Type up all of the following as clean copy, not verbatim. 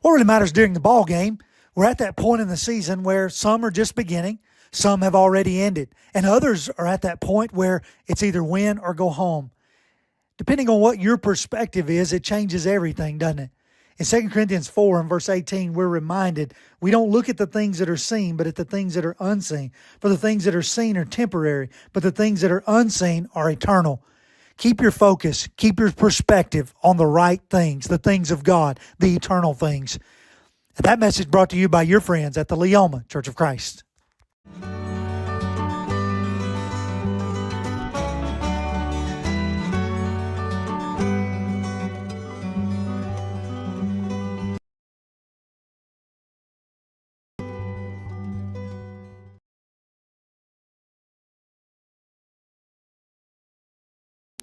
What really matters during the ball game, we're at that point in the season where some are just beginning, some have already ended, and others are at that point where it's either win or go home. Depending on what your perspective is, it changes everything, doesn't it? In 2 Corinthians 4 and verse 18, we're reminded we don't look at the things that are seen, but at the things that are unseen. For the things that are seen are temporary, but the things that are unseen are eternal. Keep your focus, keep your perspective on the right things, the things of God, the eternal things. And that message brought to you by your friends at the Leoma Church of Christ.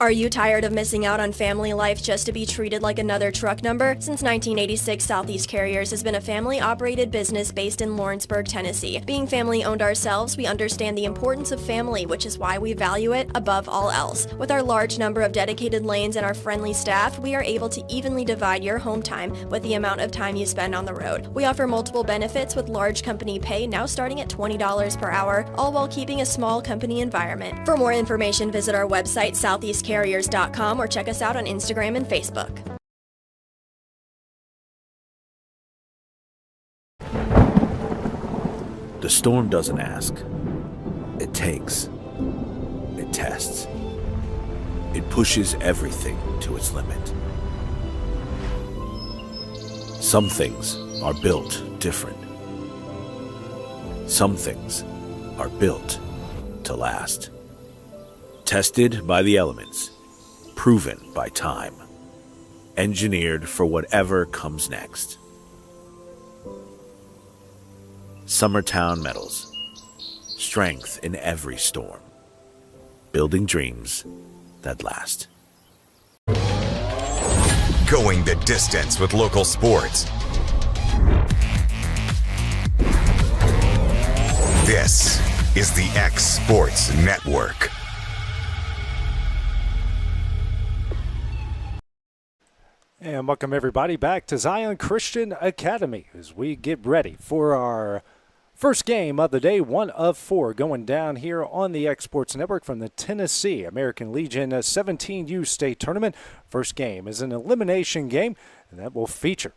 Are you tired of missing out on family life just to be treated like another truck number? Since 1986, Southeast Carriers has been a family-operated business based in Lawrenceburg, Tennessee. Being family-owned ourselves, we understand the importance of family, which is why we value it above all else. With our large number of dedicated lanes and our friendly staff, we are able to evenly divide your home time with the amount of time you spend on the road. We offer multiple benefits with large company pay now starting at $20 per hour, all while keeping a small company environment. For more information, visit our website, southeastcarriers.com, or check us out on Instagram and Facebook. The storm doesn't ask. It takes. It tests. It pushes everything to its limit. Some things are built different. Some things are built to last. Tested by the elements, proven by time, engineered for whatever comes next. Summertown Metals, strength in every storm, building dreams that last. Going the distance with local sports. This is the X Sports Network. And welcome everybody back to Zion Christian Academy as we get ready for our first game of the day, one of four going down here on the X Sports Network from the Tennessee American Legion 17U State Tournament. First game is an elimination game, and that will feature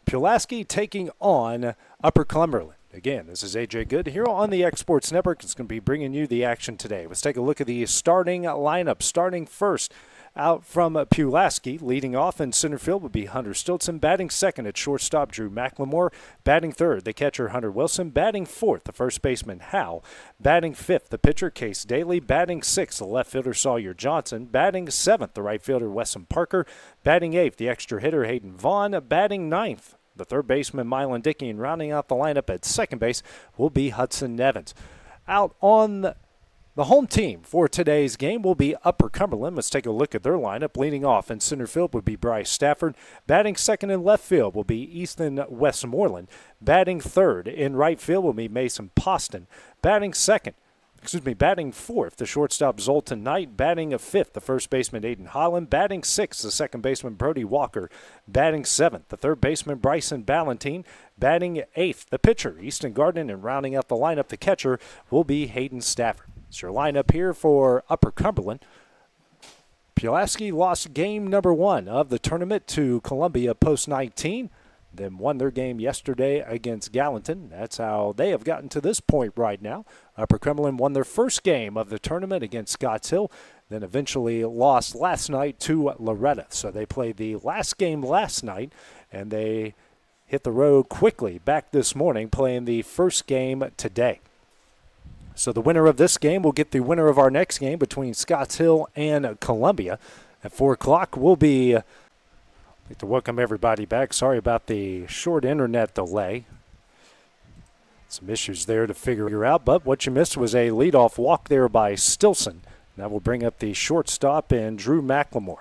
Pulaski taking on Upper Cumberland. Again, this is AJ Good here on the X Sports Network. It's going to be bringing you the action today. Let's take a look at the starting lineup. Starting first out from Pulaski, leading off in center field would be Hunter Stiltson. Batting second at shortstop, Drew McLemore. Batting third, the catcher, Hunter Wilson. Batting fourth, the first baseman, Hal. Batting fifth, the pitcher, Case Daly. Batting sixth, the left fielder, Sawyer Johnson. Batting seventh, the right fielder, Wesson Parker. Batting eighth, the extra hitter, Hayden Vaughn. Batting ninth, the third baseman, Mylan Dickey. And rounding out the lineup at second base will be Hudson Nevins. Out on the home team for today's game will be Upper Cumberland. Let's take a look at their lineup. Leading off in center field would be Bryce Stafford. Batting second in left field will be Ethan Westmoreland. Batting third in right field will be Mason Poston. Batting fourth, the shortstop Zoltan Knight. Batting fifth, the first baseman Aiden Holland. Batting sixth, the second baseman Brody Walker. Batting seventh, the third baseman Bryson Ballantine. Batting eighth, the pitcher Easton Gardner. And rounding out the lineup, the catcher will be Hayden Stafford. It's your lineup here for Upper Cumberland. Pulaski lost game number one of the tournament to Columbia Post 19, then won their game yesterday against Gallatin. That's how they have gotten to this point right now. Upper Cumberland won their first game of the tournament against Scotts Hill, then eventually lost last night to Loretta. So they played the last game last night, and they hit the road quickly back this morning, playing the first game today. So the winner of this game will get the winner of our next game between Scotts Hill and Columbia. At 4 o'clock, we'll be, I'd like to welcome everybody back. Sorry about the short internet delay. Some issues there to figure out, but what you missed was a leadoff walk there by Stilson. That will bring up the shortstop and Drew McLemore.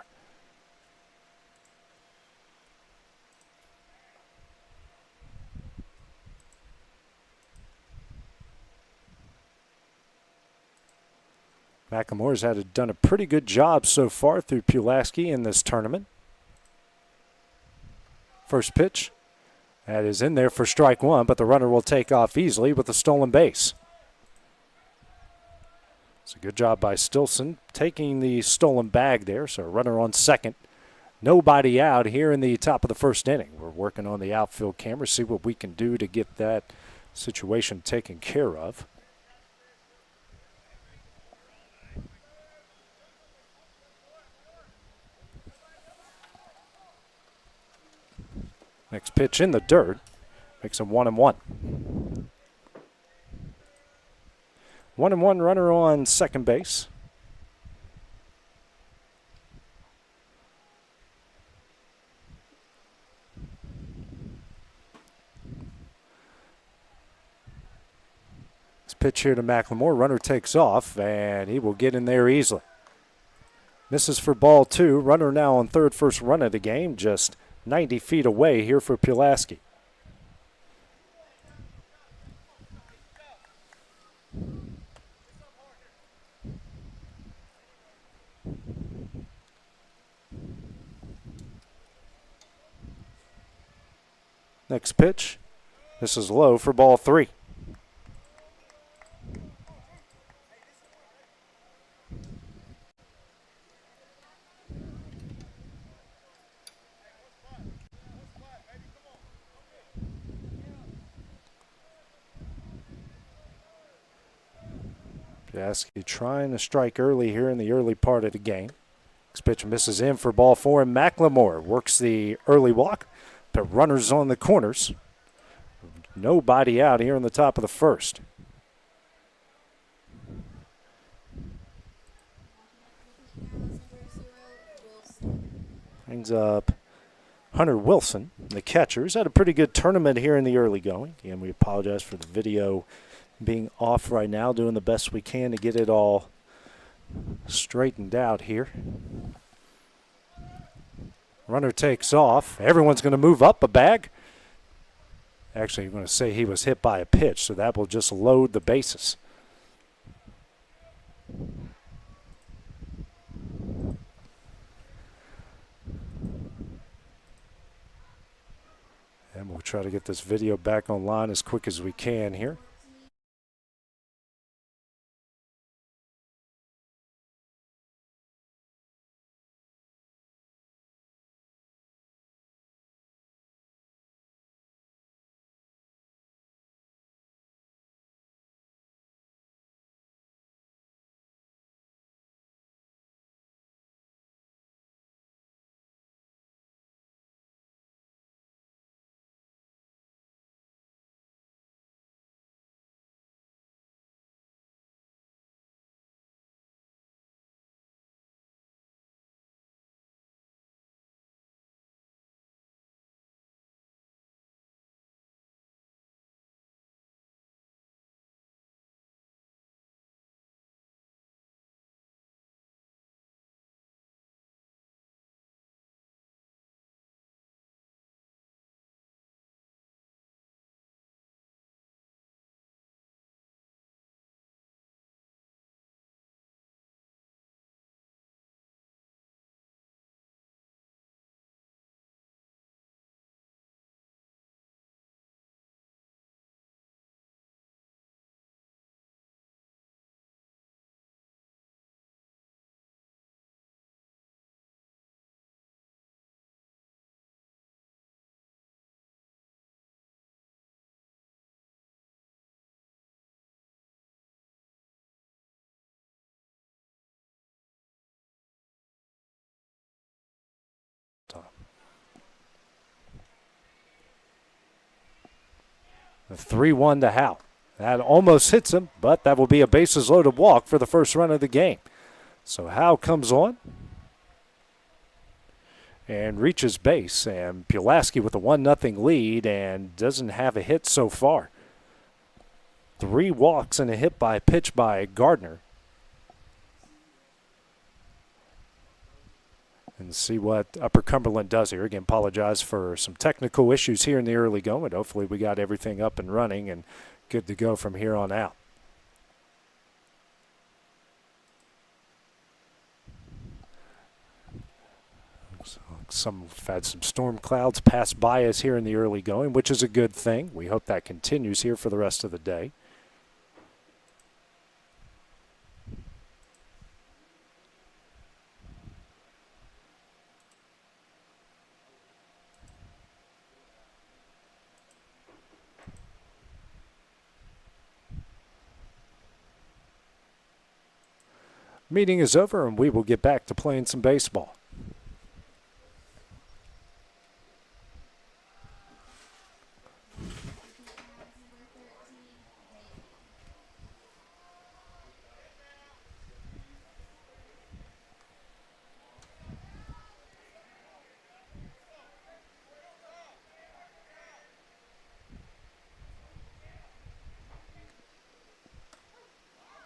McLemore's done a pretty good job so far through Pulaski in this tournament. First pitch, That is in there for strike one, but the runner will take off easily with a stolen base. It's a good job by Stilson taking the stolen bag there. So a runner on second. Nobody out here in the top of the first inning. We're working on the outfield camera, see what we can do to get that situation taken care of. Next pitch in the dirt makes him 1-1. 1-1 runner on second base. This pitch here to McLemore. Runner takes off, and he will get in there easily. Misses for ball two. Runner now on third, first run of the game, just 90 feet away here for Pulaski. Next pitch. This is low for ball three. Pulaski trying to strike early here in the early part of the game. Next pitch misses in for ball four, and McLemore works the early walk. But runners on the corners. Nobody out here in the top of the first. Brings up Hunter Wilson, the catcher. He's had a pretty good tournament here in the early going. And we apologize for the video being off right now, doing the best we can to get it all straightened out here. Runner takes off. Everyone's going to move up a bag. Actually, I'm going to say he was hit by a pitch, so that will just load the bases. And we'll try to get this video back online as quick as we can here. The 3-1 to Howe. That almost hits him, but that will be a bases loaded walk for the first run of the game. So Howe comes on and reaches base, and Pulaski with a 1-0 lead and doesn't have a hit so far. 3 walks and a hit by pitch by Gardner. And see what Upper Cumberland does here. Again, apologize for some technical issues here in the early going. Hopefully we got everything up and running and good to go from here on out. So We've had some storm clouds pass by us here in the early going, which is a good thing. We hope that continues here for the rest of the day. Meeting is over, and we will get back to playing some baseball.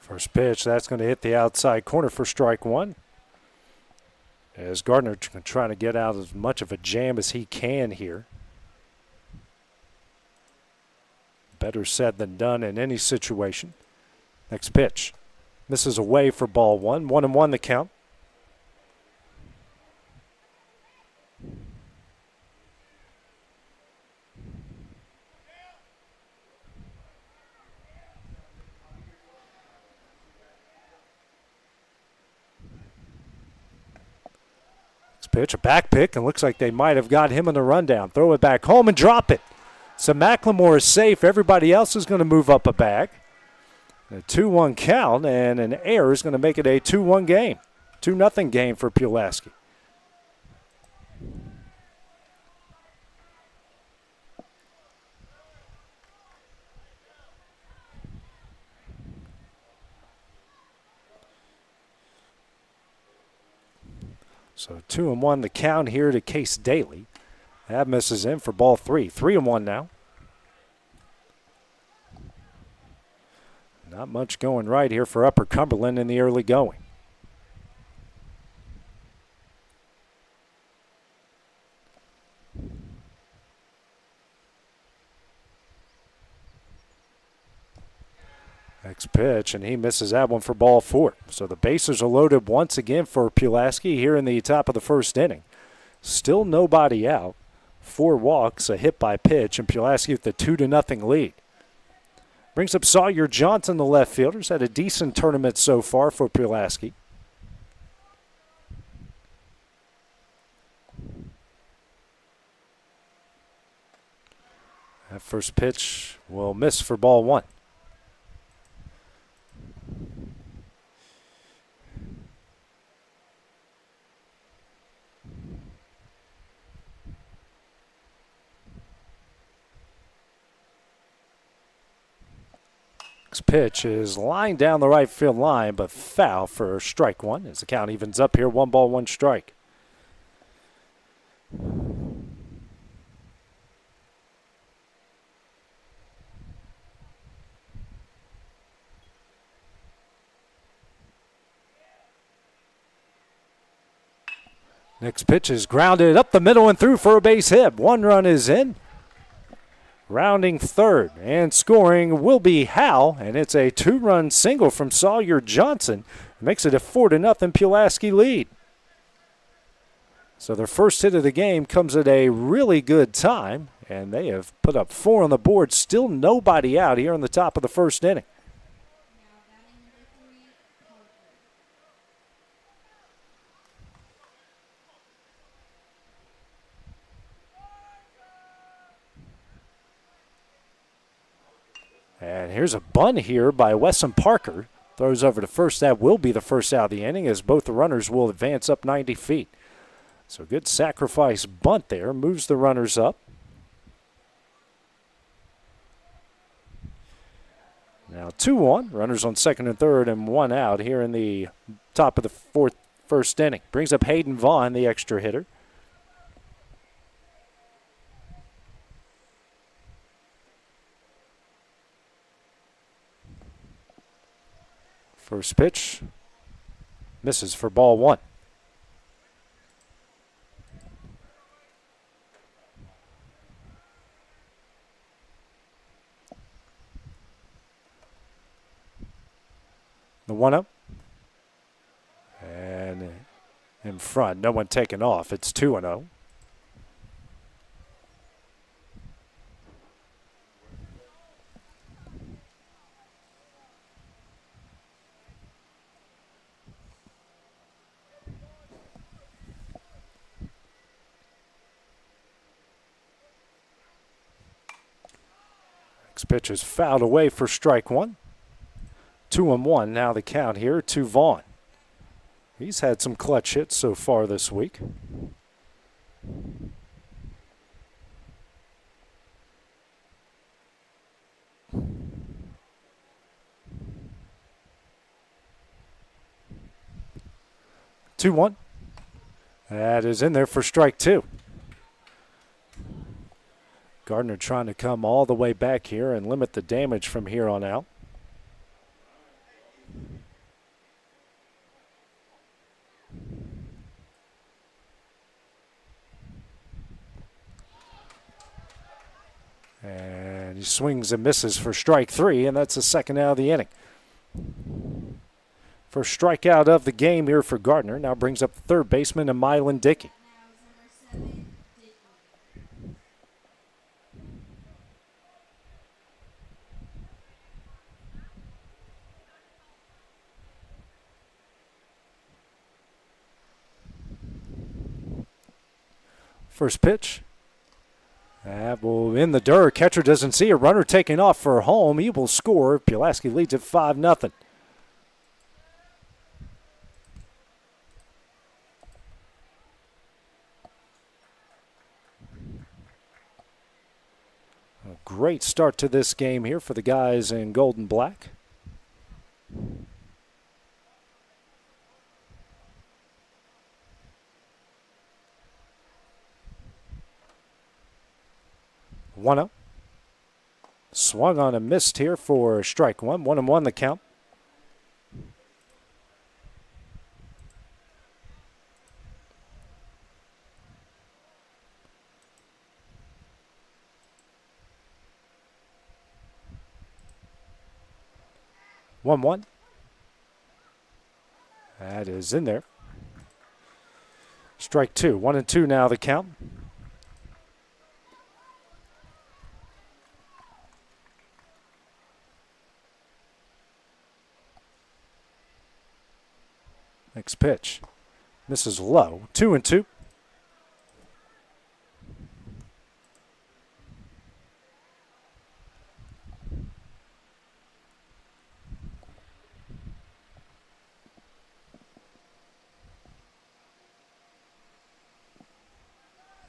First pitch, that's going to hit the outside corner for strike one. As Gardner trying to get out as much of a jam as he can here. Better said than done in any situation. Next pitch. Misses away for ball one. 1-1 the count. Pitch, a back pick, and looks like they might have got him in the rundown. Throw it back home and drop it. So McLemore is safe. Everybody else is going to move up a bag. A 2-1 count, and an error is going to make it a 2-1 game. 2-0 game for Pulaski. So 2-1 the count here to Case Daly. That misses in for ball three. 3-1 now. Not much going right here for Upper Cumberland in the early going. Next pitch, and he misses that one for ball four. So the bases are loaded once again for Pulaski here in the top of the first inning. Still nobody out. 4 walks, a hit by pitch, and Pulaski with the 2-0 lead. Brings up Sawyer Johnson, the left fielder. He's had a decent tournament so far for Pulaski. That first pitch will miss for ball one. Next pitch is lined down the right field line, but foul for strike one as the count evens up here. 1 ball, 1 strike. Next pitch is grounded up the middle and through for a base hit. 1 run is in. Rounding third and scoring will be Hal, and it's a 2-run single from Sawyer Johnson. Makes it a 4-0 Pulaski lead. So their first hit of the game comes at a really good time, and they have put up 4 on the board. Still nobody out here on the top of the first inning. And here's a bunt here by Wesson Parker. Throws over to first. That will be the first out of the inning as both the runners will advance up 90 feet. So good sacrifice bunt there. Moves the runners up. Now 2-1. Runners on second and third and 1 out here in the top of the first inning. Brings up Hayden Vaughn, the extra hitter. First pitch misses for ball one. The 1-0. And in front. No one taking off. It's 2-0. Next pitch is fouled away for strike one. 2-1 now the count here to Vaughn. He's had some clutch hits so far this week. Two one. That is in there for strike two. Gardner trying to come all the way back here and limit the damage from here on out. And he swings and misses for strike three, and that's the second out of the inning. First strikeout of the game here for Gardner. Now brings up third baseman Mylan Dickey. First pitch. That will in the dirt. Catcher doesn't see a runner taking off for home. He will score. Pulaski leads at 5-0. A great start to this game here for the guys in gold and black. One up. Swung on and missed here for strike one. 1-1 the count. One. That is in there. Strike two. 1-2 now the count. Next pitch. Misses low. 2-2.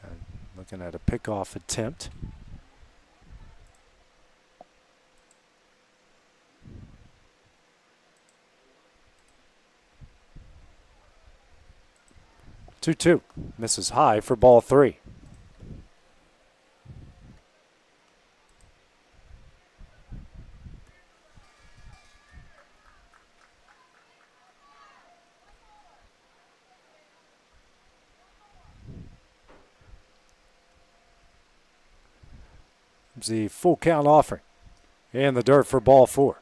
And looking at a pickoff attempt. Two. Misses high for ball three. The full count offering. In the dirt for ball four.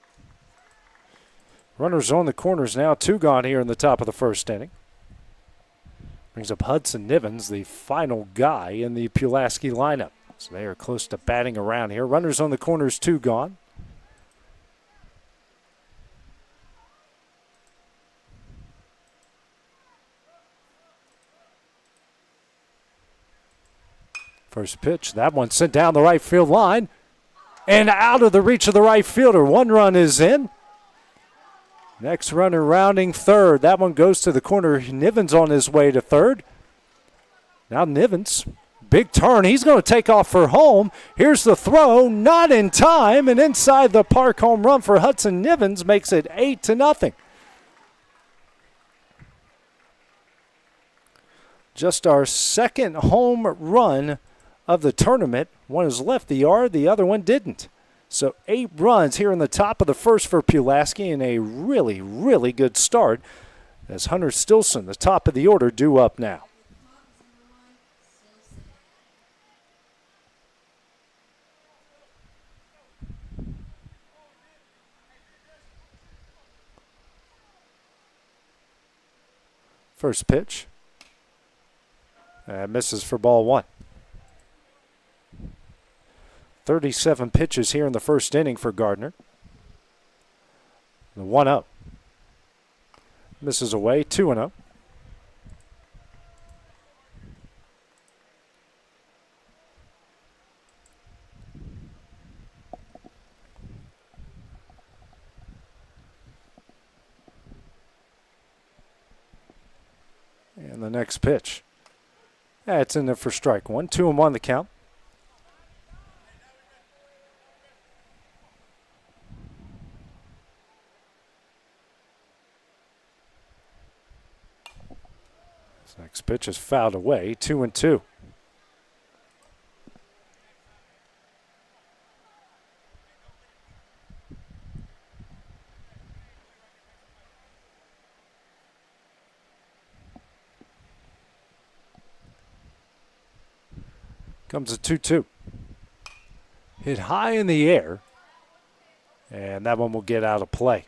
Runners on the corners now. Two gone here in the top of the first inning. Brings up Hudson Nivens, the final guy in the Pulaski lineup. So they are close to batting around here. Runners on the corners, two gone. First pitch, that one sent down the right field line and out of the reach of the right fielder. One run is in. Next runner rounding third. That one goes to the corner. Nivens on his way to third. Now Nivens, big turn. He's going to take off for home. Here's the throw, not in time, and inside the park home run for Hudson Nivens makes it 8-0. Just our second home run of the tournament. One has left the yard, the other one didn't. So 8 runs here in the top of the first for Pulaski and a really, really good start as Hunter Stilson, the top of the order, due up now. First pitch Misses for ball one. 37 pitches here in the first inning for Gardner. The 1-0. Misses away, 2-0. And the next pitch. It's in there for strike one. 2-1 the count. This next pitch is fouled away. 2-2. Comes a 2-2. Hit high in the air. And that one will get out of play.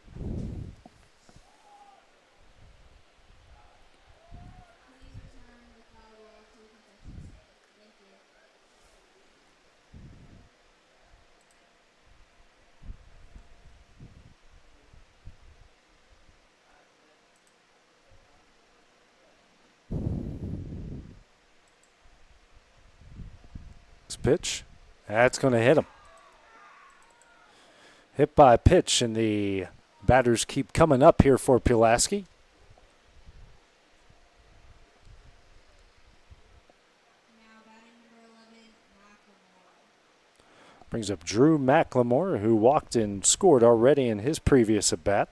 Pitch. That's going to hit him. Hit by a pitch, and the batters keep coming up here for Pulaski. Brings up Drew McLemore, who walked and scored already in his previous at-bat.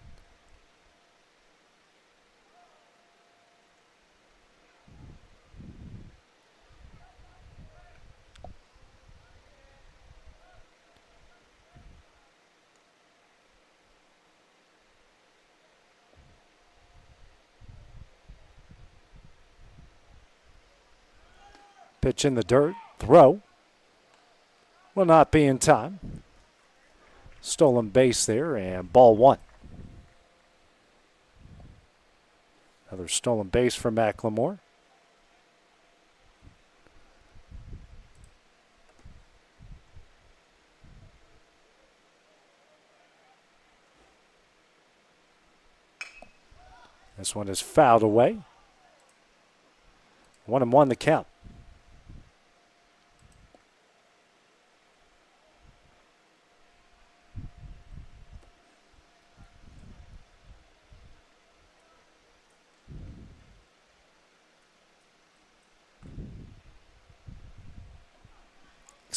Pitch in the dirt. Throw. Will not be in time. Stolen base there, and ball one. Another stolen base for McLemore. This one is fouled away. 1-1 the count.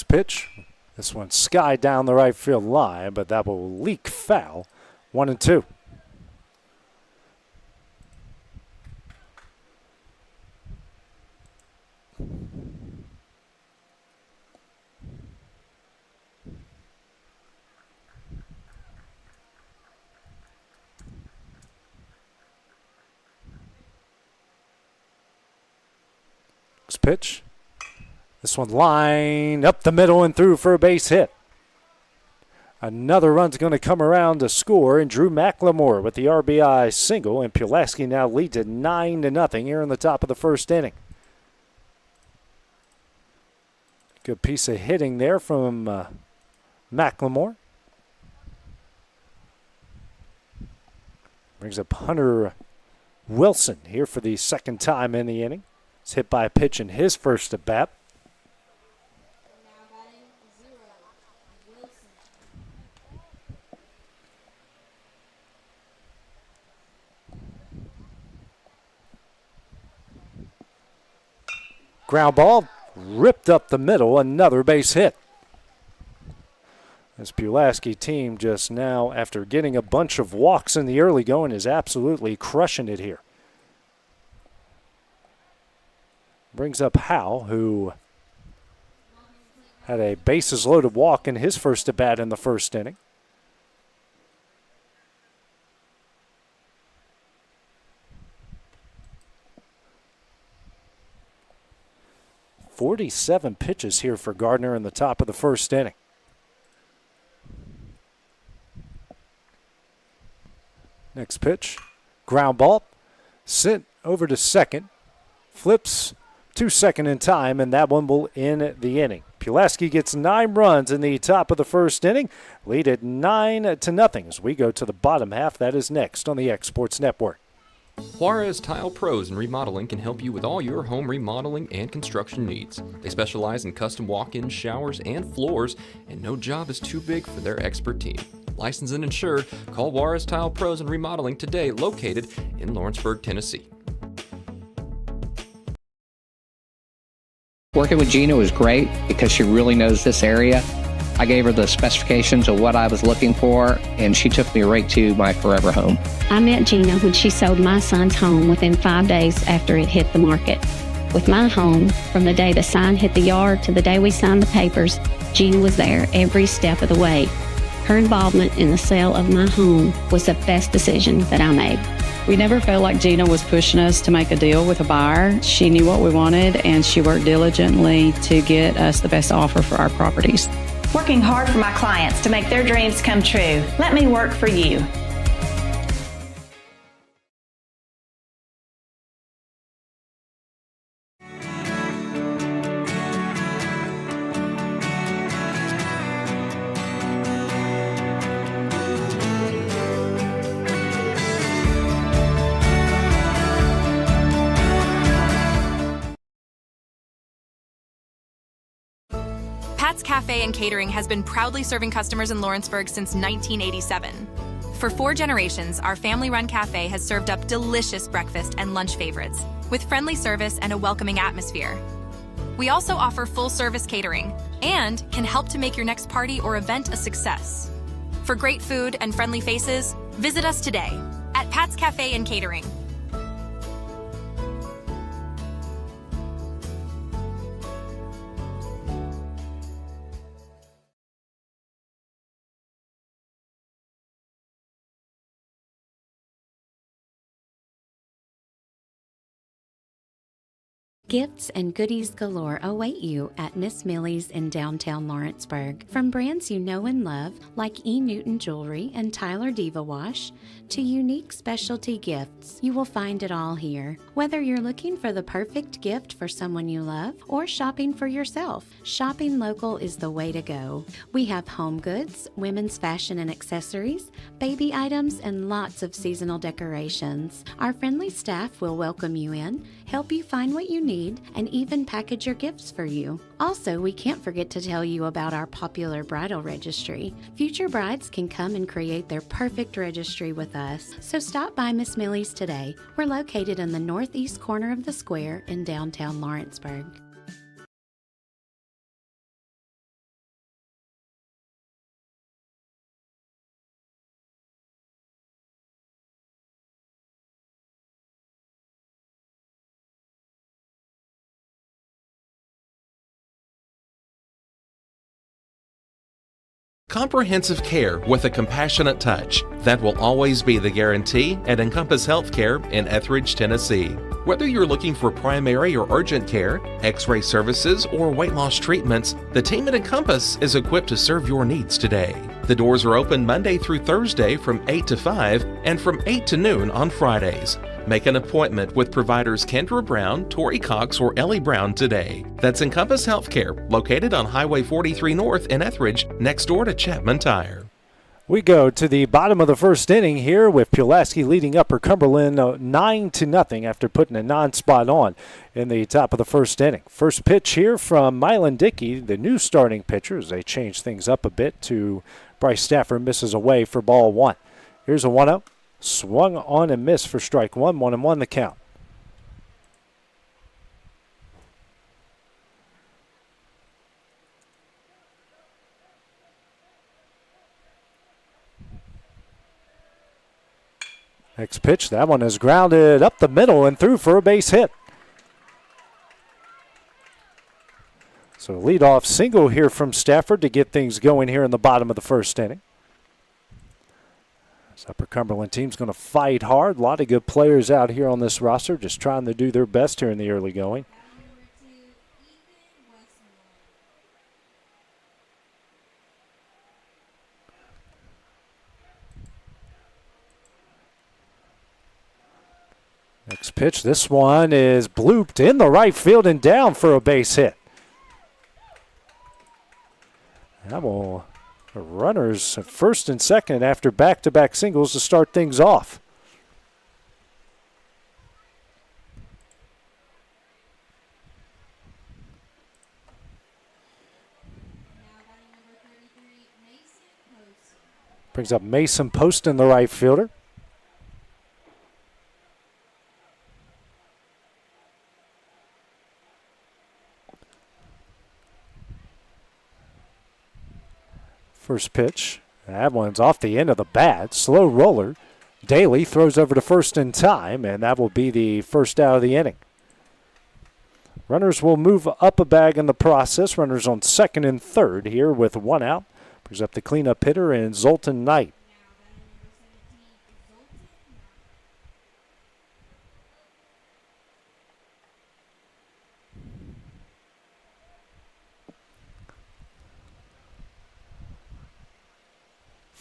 Pitch. This one sky down the right field line, but that will leak foul. 1-2. Next pitch. This one lined up the middle and through for a base hit. Another run's going to come around to score, and Drew McLemore with the RBI single, and Pulaski now leads at 9-0 here in the top of the first inning. Good piece of hitting there from McLemore. Brings up Hunter Wilson here for the second time in the inning. He's hit by a pitch in his first at bat. Ground ball ripped up the middle, another base hit. This Pulaski team just now, after getting a bunch of walks in the early going, is absolutely crushing it here. Brings up Howe, who had a bases loaded walk in his first at bat in the first inning. .47 pitches here for Gardner in the top of the first inning. Next pitch, ground ball, sent over to second, flips to second in time, and that one will end the inning. Pulaski gets 9 runs in the top of the first inning, lead at 9-0 as we go to the bottom half. That is next on the X Sports Network. Juarez Tile Pros and Remodeling can help you with all your home remodeling and construction needs. They specialize in custom walk-in showers and floors, and no job is too big for their expert team. Licensed and insured, call Juarez Tile Pros and Remodeling today, located in Lawrenceburg, Tennessee. Working with Gina was great because she really knows this area. I gave her the specifications of what I was looking for, and she took me right to my forever home. I met Gina when she sold my son's home within 5 days after it hit the market. With my home, from the day the sign hit the yard to the day we signed the papers, Gina was there every step of the way. Her involvement in the sale of my home was the best decision that I made. We never felt like Gina was pushing us to make a deal with a buyer. She knew what we wanted, and she worked diligently to get us the best offer for our properties. Working hard for my clients to make their dreams come true. Let me work for you. Pat's Cafe and Catering has been proudly serving customers in Lawrenceburg since 1987. For 4 generations, our family-run cafe has served up delicious breakfast and lunch favorites with friendly service and a welcoming atmosphere. We also offer full-service catering and can help to make your next party or event a success. For great food and friendly faces, visit us today at Pat's Cafe and Catering. Gifts and goodies galore await you at Miss Millie's in downtown Lawrenceburg. From brands you know and love, like E. Newton Jewelry and Tyler Diva Wash, to unique specialty gifts, you will find it all here. Whether you're looking for the perfect gift for someone you love or shopping for yourself, shopping local is the way to go. We have home goods, women's fashion and accessories, baby items, and lots of seasonal decorations. Our friendly staff will welcome you in, help you find what you need, and even package your gifts for you. Also, we can't forget to tell you about our popular bridal registry. Future brides can come and create their perfect registry with us. So stop by Miss Millie's today. We're located in the northeast corner of the square in downtown Lawrenceburg. Comprehensive care with a compassionate touch. That will always be the guarantee at Encompass Healthcare in Etheridge, Tennessee. Whether you're looking for primary or urgent care, x-ray services, or weight loss treatments, the team at Encompass is equipped to serve your needs today. The doors are open Monday through Thursday from 8 to 5 and from 8 to noon on Fridays. Make an appointment with providers Kendra Brown, Tori Cox, or Ellie Brown today. That's Encompass Healthcare, located on Highway 43 North in Etheridge, next door to Chapman Tire. We go to the bottom of the first inning here with Pulaski leading Upper Cumberland 9-0 after putting a non-spot on in the top of the first inning. First pitch here from Mylan Dickey, the new starting pitcher, as they change things up a bit to Bryce Stafford, misses away for ball 1. Here's a 1-0. Swung on and missed for strike 1. 1-1 the count. Next pitch, that one is grounded up the middle and through for a base hit. So leadoff single here from Stafford to get things going here in the bottom of the first inning. This Upper Cumberland team's going to fight hard. A lot of good players out here on this roster, just trying to do their best here in the early going. Next Next pitch, this one is blooped in the right field and down for a base hit. That will runners at first and second after back-to-back singles to start things off. Brings up Mason Poston, the right fielder. First pitch. That one's off the end of the bat. Slow roller. Daly throws over to first in time, and that will be the first out of the inning. Runners will move up a bag in the process. Runners on second and third here with one out. Brings up the cleanup hitter and Zoltan Knight.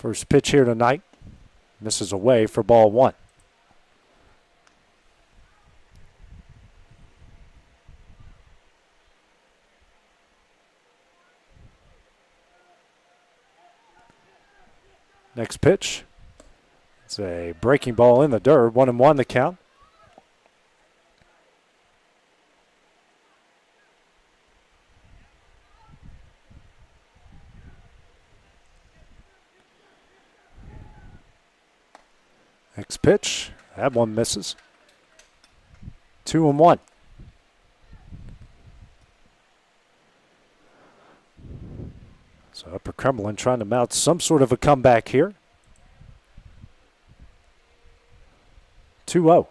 First pitch here tonight. Misses away for ball one. Next pitch. It's a breaking ball in the dirt. 1-1 the count. Next pitch. That one misses. 2-1. So Upper Cumberland trying to mount some sort of a comeback here. 2-0.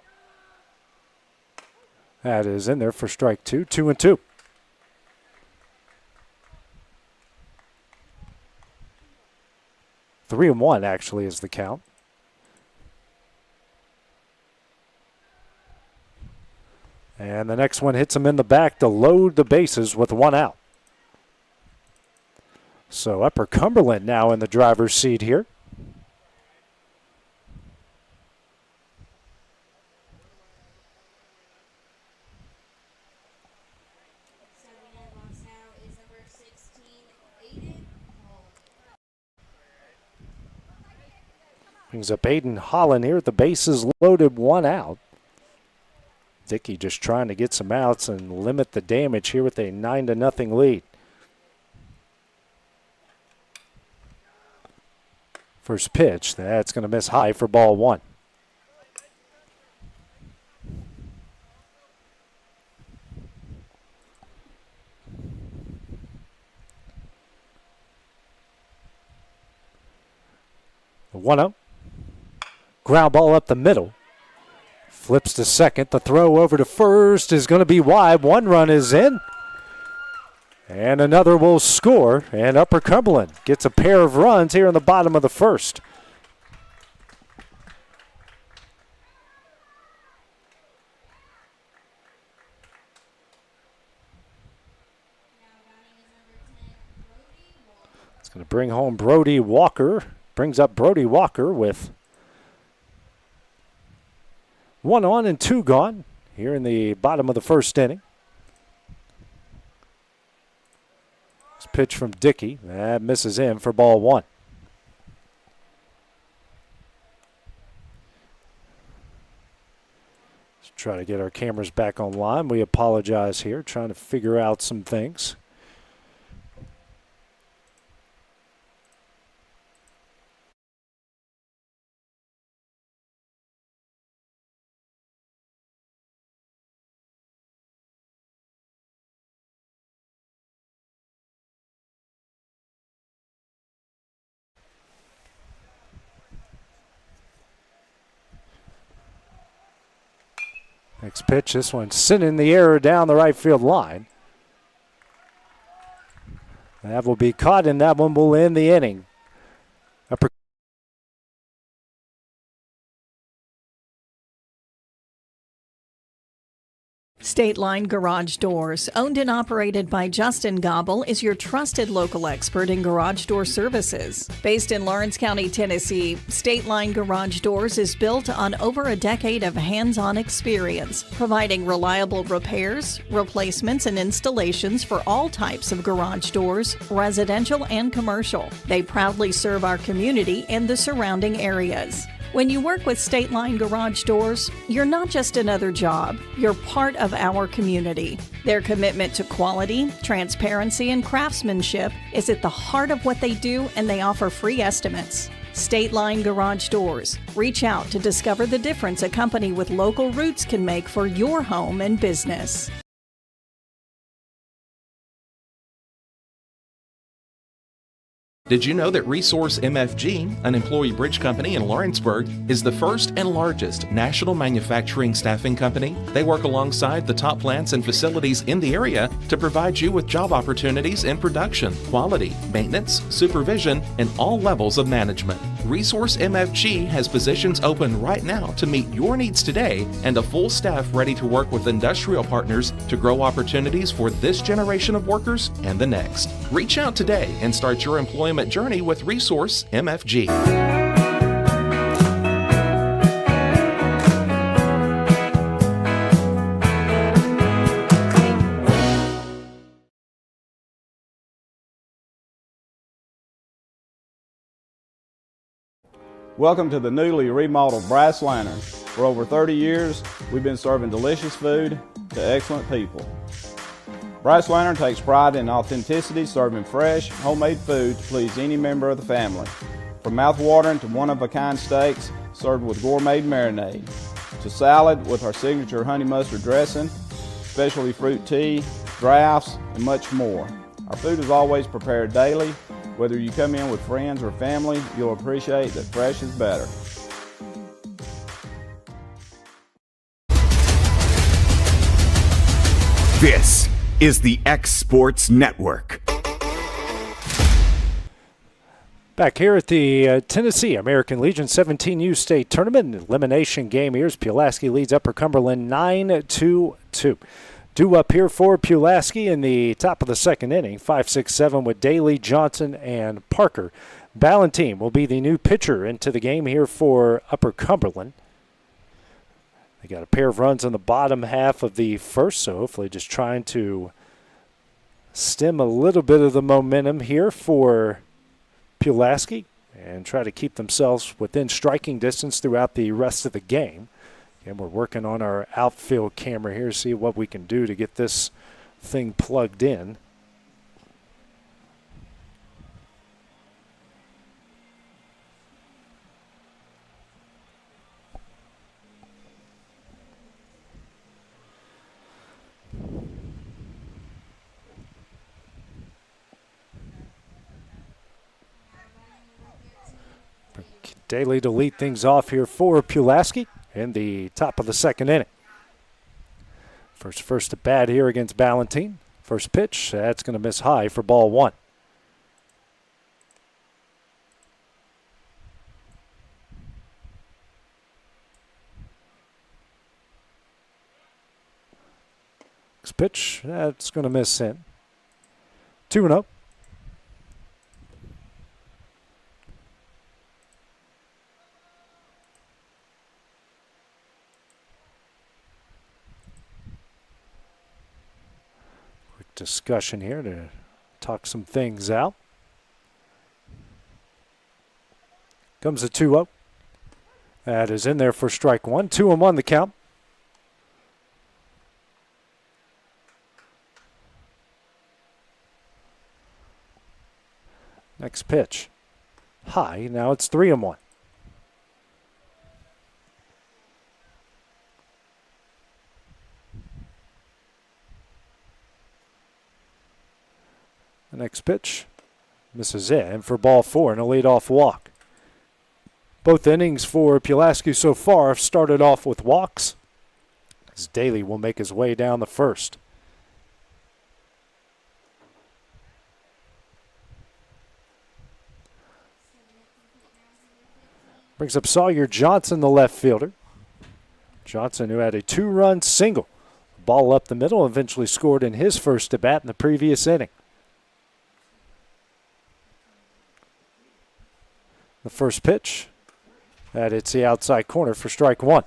That is in there for strike two. 2-2. Three and one actually is the count. And the next one hits him in the back to load the bases with one out. So Upper Cumberland now in the driver's seat here. Brings up Aiden Holland here. The bases loaded, one out. Dickey just trying to get some outs and limit the damage here with a 9-0 lead. First pitch, that's going to miss high for ball one. The 1-0. Ground ball up the middle. Flips to second. The throw over to first is going to be wide. One run is in. And another will score. And Upper Cumberland gets a pair of runs here in the bottom of the first. It's going to bring home Brody Walker. Brings up Brody Walker with 1 on and 2 gone here in the bottom of the first inning. This pitch from Dickey. That misses in for ball one. Let's try to get our cameras back online. We apologize here, trying to figure out some things. Next pitch, this one sent in the air down the right field line. That will be caught, and that one will end the inning. State Line Garage Doors, owned and operated by Justin Gobble, is your trusted local expert in garage door services. Based in Lawrence County, Tennessee, State Line Garage Doors is built on over a decade of hands-on experience, providing reliable repairs, replacements, and installations for all types of garage doors, residential and commercial. They proudly serve our community and the surrounding areas. When you work with State Line Garage Doors, you're not just another job, you're part of our community. Their commitment to quality, transparency, and craftsmanship is at the heart of what they do, and they offer free estimates. State Line Garage Doors. Reach out to discover the difference a company with local roots can make for your home and business. Did you know that Resource MFG, an employee bridge company in Lawrenceburg, is the first and largest national manufacturing staffing company? They work alongside the top plants and facilities in the area to provide you with job opportunities in production, quality, maintenance, supervision, and all levels of management. Resource MFG has positions open right now to meet your needs today and a full staff ready to work with industrial partners to grow opportunities for this generation of workers and the next. Reach out today and start your employment journey with Resource MFG. Welcome to the newly remodeled Brass Lantern. For over 30 years, we've been serving delicious food to excellent people. Brass Lantern takes pride in authenticity, serving fresh, homemade food to please any member of the family. From mouth-watering to one-of-a-kind steaks served with gourmet marinade, to salad with our signature honey mustard dressing, specialty fruit tea, drafts, and much more. Our food is always prepared daily. Whether you come in with friends or family, you'll appreciate that fresh is better. This is the X Sports Network. Back here at the Tennessee American Legion 17U State Tournament elimination game. Here's Pulaski leads Upper Cumberland 9-2. Due up here for Pulaski in the top of the second inning, 5-6-7 with Daly, Johnson, and Parker. Ballantine will be the new pitcher into the game here for Upper Cumberland. They got a pair of runs in the bottom half of the first, so hopefully just trying to stem a little bit of the momentum here for Pulaski and try to keep themselves within striking distance throughout the rest of the game. And we're working on our outfield camera here to see what we can do to get this thing plugged in. Daly to lead things off here for Pulaski in the top of the second inning. First at bat here against Ballantine. First pitch, that's going to miss high for ball one. Next pitch, that's going to miss in. 2-0. Discussion here to talk some things out. Comes a 2-0. That is in there for strike one. 2-1 the count. Next pitch. High. Now it's 3-1. The next pitch misses in for ball four and a leadoff walk. Both innings for Pulaski so far have started off with walks, as Daly will make his way down the first. Brings up Sawyer Johnson, the left fielder. Johnson, who had a two-run single Ball up the middle, eventually scored in his first at bat in the previous inning. The first pitch, that hits the outside corner for strike one.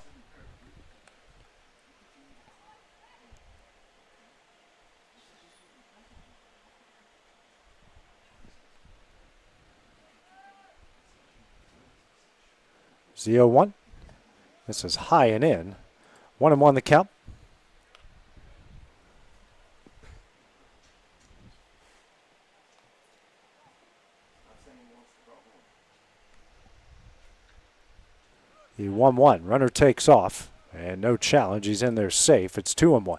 The 0-1. This is high and in. 1-1 the count. The 1-1. Runner takes off. And no challenge. He's in there safe. It's 2-1.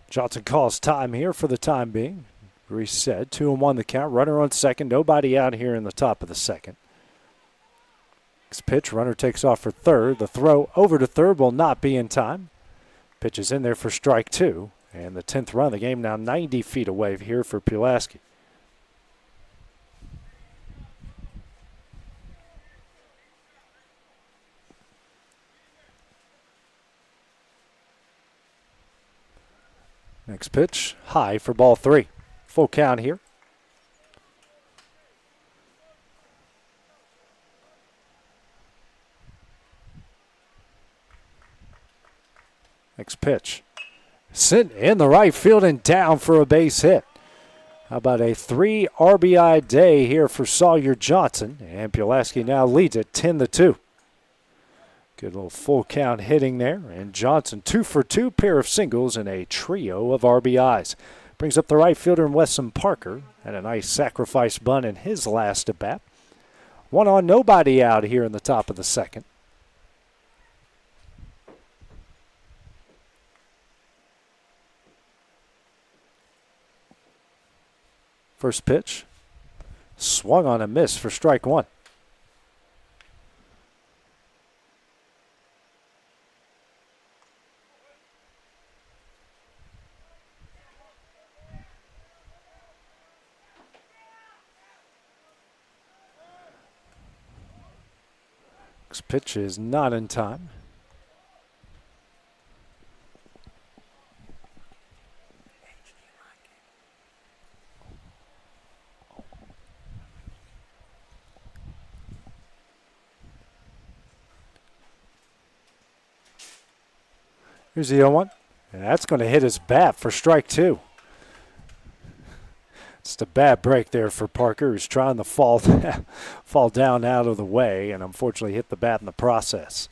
Johnson calls time here for the time being. Reset. 2-1 the count. Runner on second. Nobody out here in the top of the second. Next pitch. Runner takes off for third. The throw over to third will not be in time. Pitch is in there for strike two. And the 10th run of the game now 90 feet away here for Pulaski. Next pitch, high for ball three. Full count here. Next pitch. Sent in the right field and down for a base hit. How about a 3 RBI day here for Sawyer Johnson? And Pulaski now leads at 10-2. Good little full count hitting there. And Johnson 2 for 2, pair of singles and a trio of RBIs. Brings up the right fielder in Wesson Parker. Had a nice sacrifice bunt in his last at bat. 1 on, nobody out here in the top of the second. First pitch. Swung on a miss for strike one. Next pitch is not in time. Here's the 0-1. And that's going to hit his bat for strike two. Just a bad break there for Parker, who's trying to fall down out of the way and unfortunately hit the bat in the process.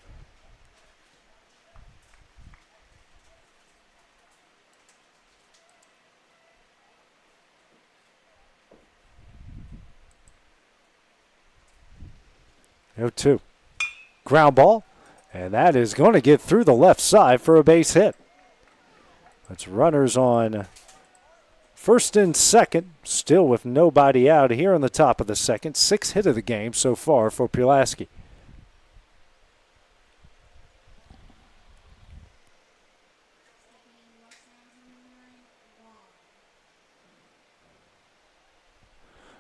No 2. Ground ball, and that is going to get through the left side for a base hit. That's runners on first and second, still with nobody out here on the top of the second. 6th hit of the game so far for Pulaski.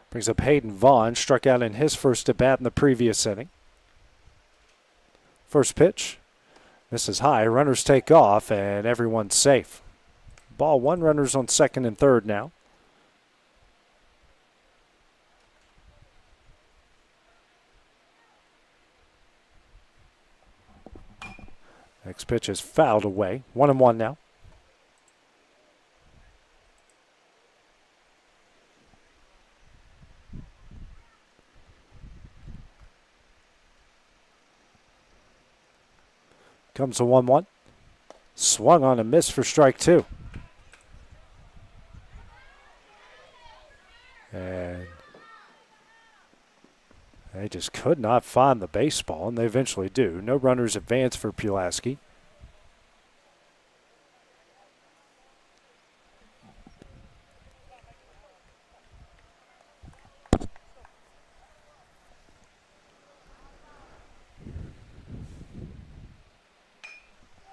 Brings up Hayden Vaughn, struck out in his first at bat in the previous inning. First pitch, misses high, runners take off, and everyone's safe. Ball one, runners on second and third now. Next pitch is fouled away. 1-1 now. Comes a 1-1. Swung on a miss for strike two. And they just could not find the baseball, and they eventually do. No runners advance for Pulaski.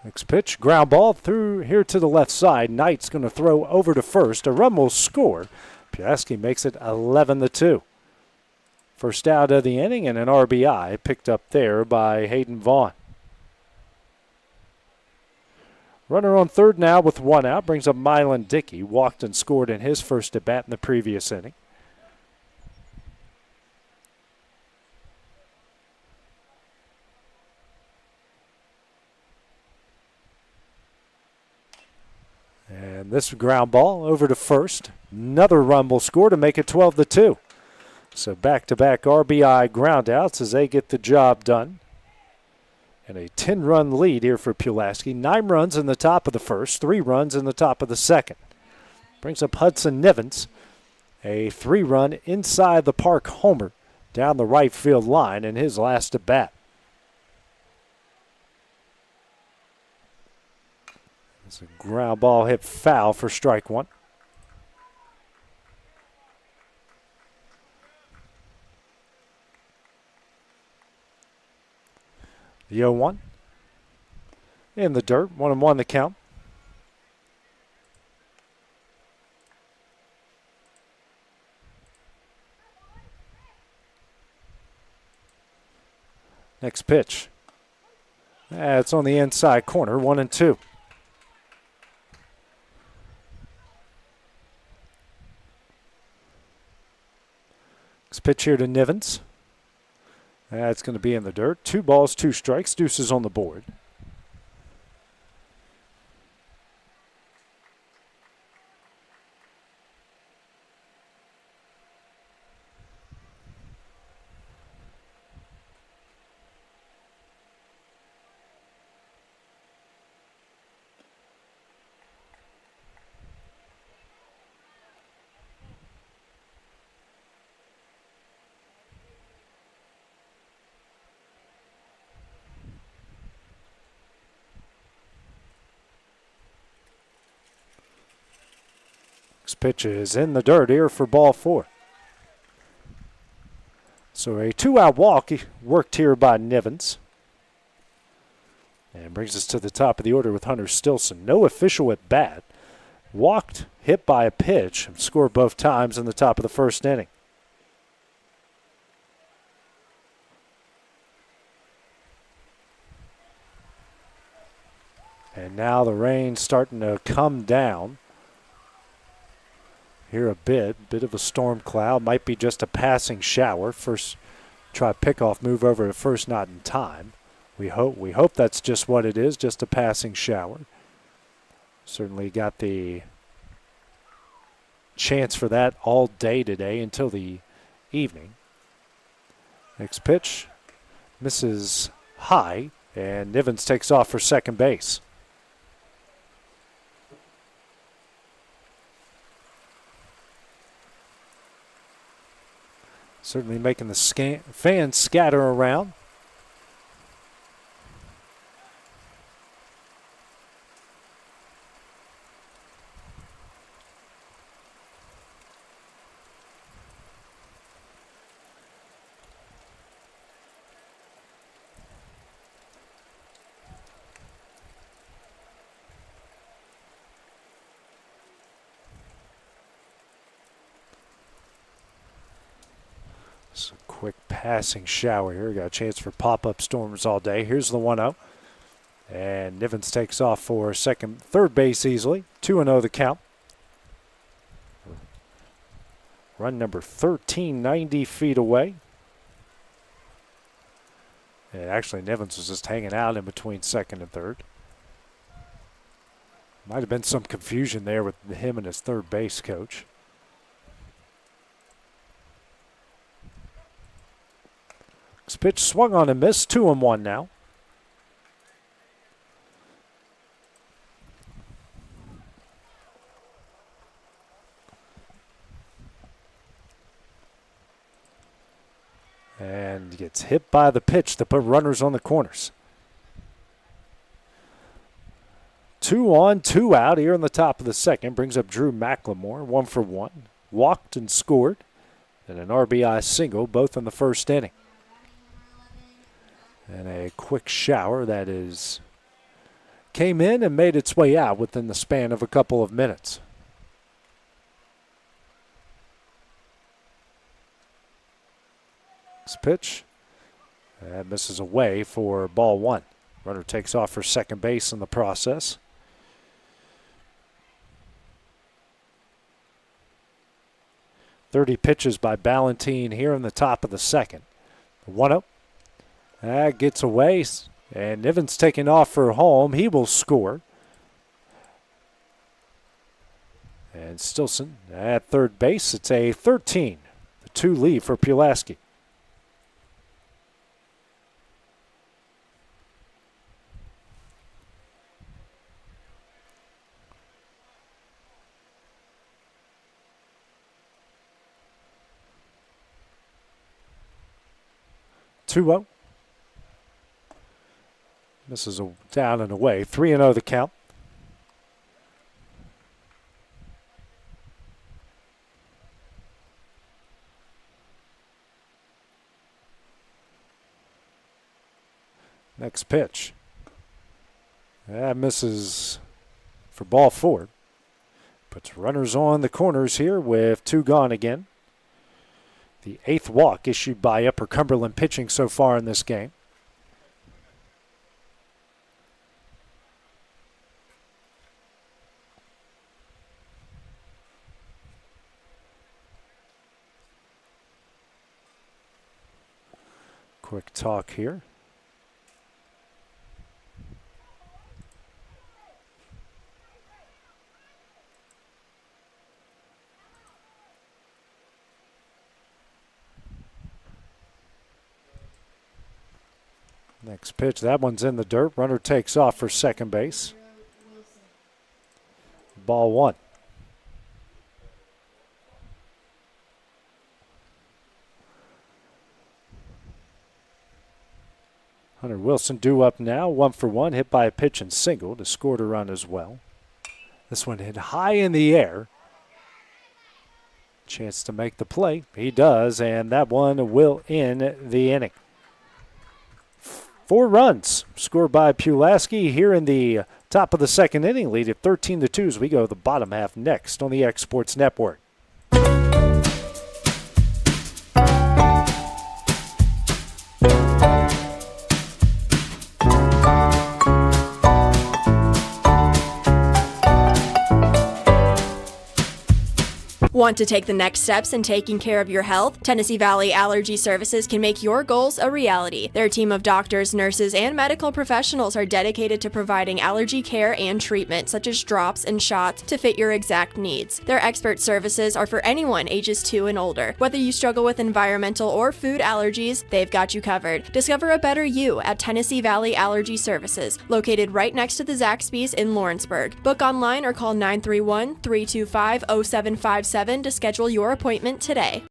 Next pitch, ground ball through here to the left side. Knight's going to throw over to first. A run will score. Pulaski makes it 11-2. First out of the inning and an RBI picked up there by Hayden Vaughn. Runner on third now with one out brings up Mylan Dickey. Walked and scored in his first at bat in the previous inning. And this ground ball over to first. Another run will score to make it 12-2. So back-to-back RBI groundouts as they get the job done. And a 10-run lead here for Pulaski. 9 runs in the top of the first, 3 runs in the top of the second. Brings up Hudson Nivens. A 3-run inside the park homer down the right field line in his last at bat. It's a ground ball hit foul for strike one. The 0-1 in the dirt, 1-1 the count. Next pitch. It's on the inside corner, 1-2. Next pitch here to Nivens. That's going to be in the dirt. 2 balls, 2 strikes. Deuces on the board. Pitch is in the dirt here for ball 4. So a 2-out walk worked here by Nivens. And brings us to the top of the order with Hunter Stilson. No official at bat. Walked, hit by a pitch, and scored both times in the top of the first inning. And now the rain's starting to come down. Here a bit of a storm cloud. Might be just a passing shower. First try pickoff move over to first, not in time. We hope that's just what it is, just a passing shower. Certainly got the chance for that all day today until the evening. Next pitch misses high, and Nivens takes off for second base. Certainly making the fans scatter around. Quick passing shower here. Got a chance for pop-up storms all day. Here's the 1-0. And Nivens takes off for third base easily. 2-0 the count. Run number 13, 90 feet away. And actually, Nivens was just hanging out in between second and third. Might have been some confusion there with him and his third base coach. This pitch swung on and missed. 2-1 now. And gets hit by the pitch to put runners on the corners. 2 on, 2 out here in the top of the second. Brings up Drew McLemore, 1 for 1. Walked and scored. And an RBI single, both in the first inning. And a quick shower that is came in and made its way out within the span of a couple of minutes. This pitch, that misses away for ball one. Runner takes off for second base in the process. .30 pitches by Ballantine here in the top of the second. 1-0. That gets away, and Niven's taking off for home. He will score. And Stilson at third base. It's a 13-2 lead for Pulaski. Misses down and away. 3-0 the count. Next pitch. That misses for ball four. Puts runners on the corners here with two gone again. The 8th walk issued by Upper Cumberland pitching so far in this game. Quick talk here. Next pitch, that one's in the dirt. Runner takes off for second base. Ball one. Hunter Wilson due up now, 1-for-1, hit by a pitch and single to score a run as well. This one hit high in the air. Chance to make the play. He does, and that one will end the inning. 4 runs scored by Pulaski here in the top of the second inning, lead at 13-2 as we go to the bottom half next on the X Sports Network. Want to take the next steps in taking care of your health? Tennessee Valley Allergy Services can make your goals a reality. Their team of doctors, nurses, and medical professionals are dedicated to providing allergy care and treatment, such as drops and shots, to fit your exact needs. Their expert services are for anyone ages 2 and older. Whether you struggle with environmental or food allergies, they've got you covered. Discover a better you at Tennessee Valley Allergy Services, located right next to the Zaxby's in Lawrenceburg. Book online or call 931-325-0757 to schedule your appointment today.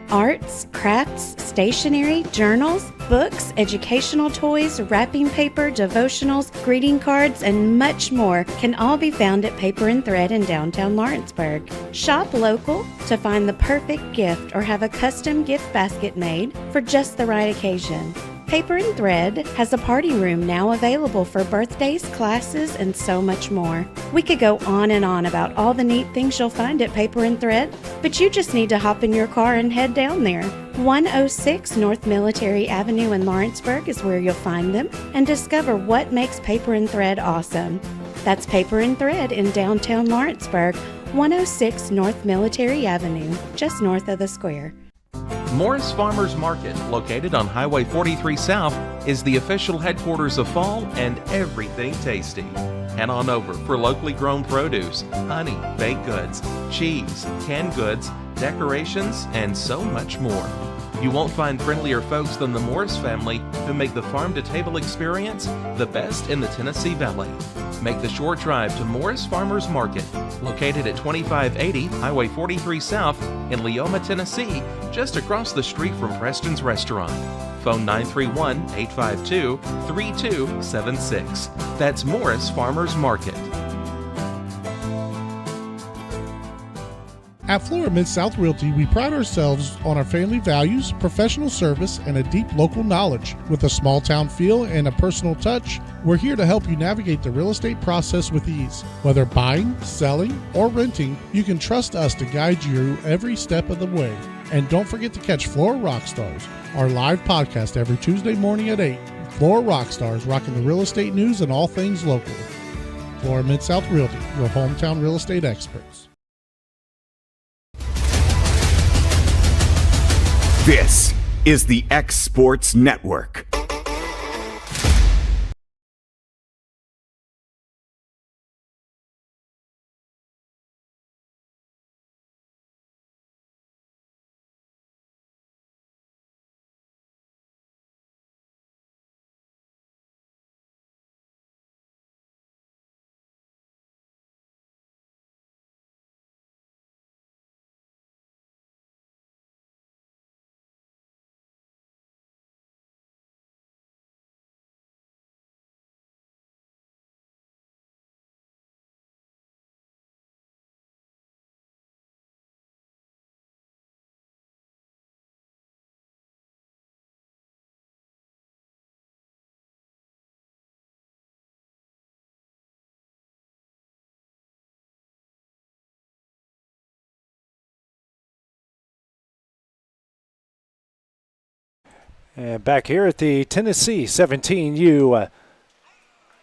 Arts, crafts, stationery, journals, books, educational toys, wrapping paper, devotionals, greeting cards, and much more can all be found at Paper and Thread in downtown Lawrenceburg. Shop local to find the perfect gift or have a custom gift basket made for just the right occasion. Paper and Thread has a party room now available for birthdays, classes, and so much more. We could go on and on about all the neat things you'll find at Paper and Thread, but you just need to hop in your car and head down there. 106 North Military Avenue in Lawrenceburg is where you'll find them and discover what makes Paper and Thread awesome. That's Paper and Thread in downtown Lawrenceburg, 106 North Military Avenue, just north of the square. Morris Farmers Market, located on Highway 43 South, is the official headquarters of fall and everything tasty. Head on over for locally grown produce, honey, baked goods, cheese, canned goods, decorations, and so much more. You won't find friendlier folks than the Morris family, who make the farm-to-table experience the best in the Tennessee Valley. Make the short drive to Morris Farmers Market, located at 2580 Highway 43 South in Leoma, Tennessee, just across the street from Preston's Restaurant. Phone 931-852-3276. That's Morris Farmers Market. At Florida Mid-South Realty, we pride ourselves on our family values, professional service, and a deep local knowledge. With a small town feel and a personal touch, we're here to help you navigate the real estate process with ease. Whether buying, selling, or renting, you can trust us to guide you every step of the way. And don't forget to catch Florida Rockstars, our live podcast every Tuesday morning at 8. Florida Rockstars, rocking the real estate news and all things local. Florida Mid-South Realty, your hometown real estate experts. This is the X Sports Network. And back here at the Tennessee 17U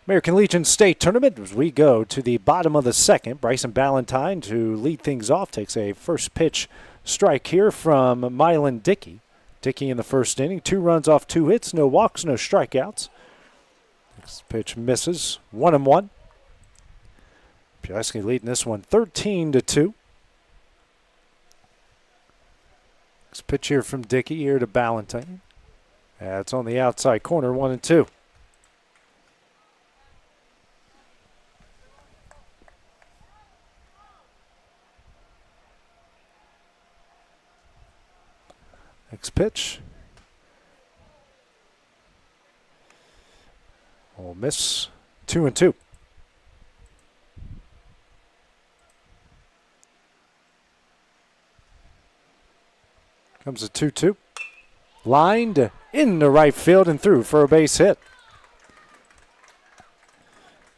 American Legion State Tournament as we go to the bottom of the second. Bryson Ballantyne to lead things off takes a first pitch strike here from Mylan Dickey. Dickey in the first inning, 2 runs off 2 hits, no walks, no strikeouts. Next pitch misses, 1-1. Pulaski leading this one 13-2. Next pitch here from Dickey here to Ballantyne. It's on the outside corner, 1-2. Next pitch. Will miss, 2-2. Comes a 2-2. Lined into right field and through for a base hit.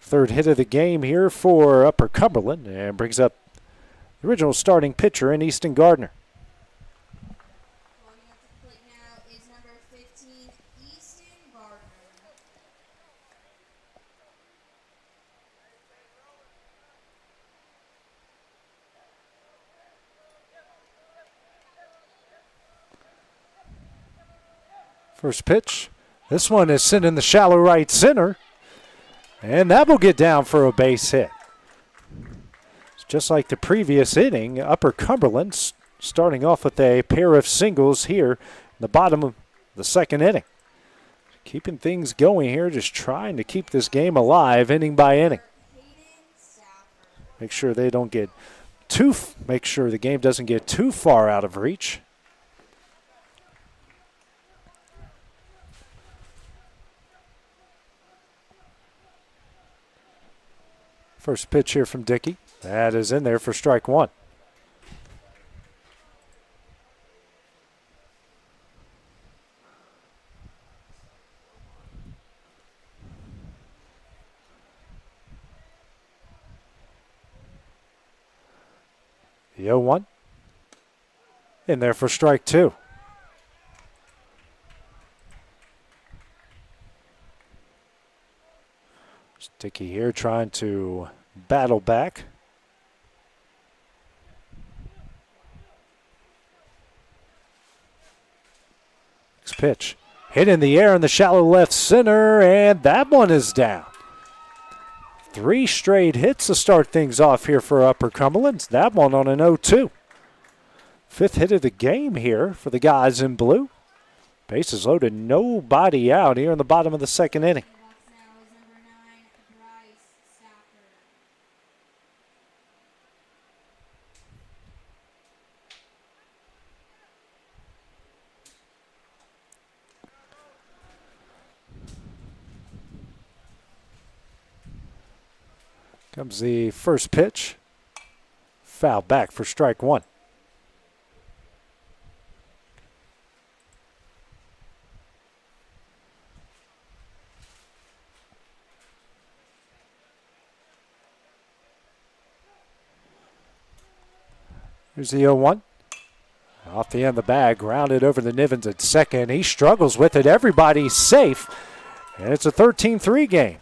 Third hit of the game here for Upper Cumberland and brings up the original starting pitcher in Easton Gardner. First pitch. This one is sent in the shallow right center. And that will get down for a base hit. It's just like the previous inning, Upper Cumberland starting off with a pair of singles here in the bottom of the second inning. Keeping things going here, just trying to keep this game alive inning by inning. Make sure they don't get make sure the game doesn't get too far out of reach. First pitch here from Dickey. That is in there for strike 1. The 0-1. In there for strike 2. Dickey here trying to battle back. Next pitch. Hit in the air in the shallow left center, and that one is down. 3 straight hits to start things off here for Upper Cumberland. That one on an 0-2. 5th hit of the game here for the guys in blue. Bases loaded, nobody out here in the bottom of the second inning. Comes the first pitch. Foul back for strike 1. Here's the 0-1. Off the end of the bag, grounded over the Nivens at second. He struggles with it. Everybody's safe, and it's a 13-3 game.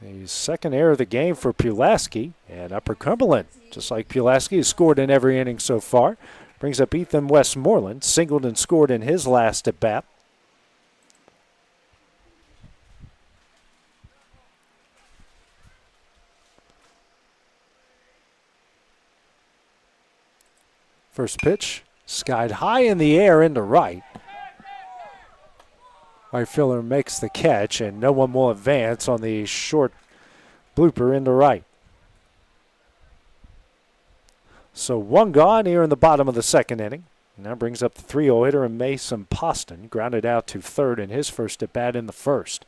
The second error of the game for Pulaski, and Upper Cumberland, just like Pulaski, has scored in every inning so far. Brings up Ethan Westmoreland, singled and scored in his last at bat. First pitch, skied high in the air into right. Right fielder makes the catch, and no one will advance on the short blooper into right. So one gone here in the bottom of the second inning. And that brings up the 3-0 hitter in Mason Poston, grounded out to third in his first at bat in the first.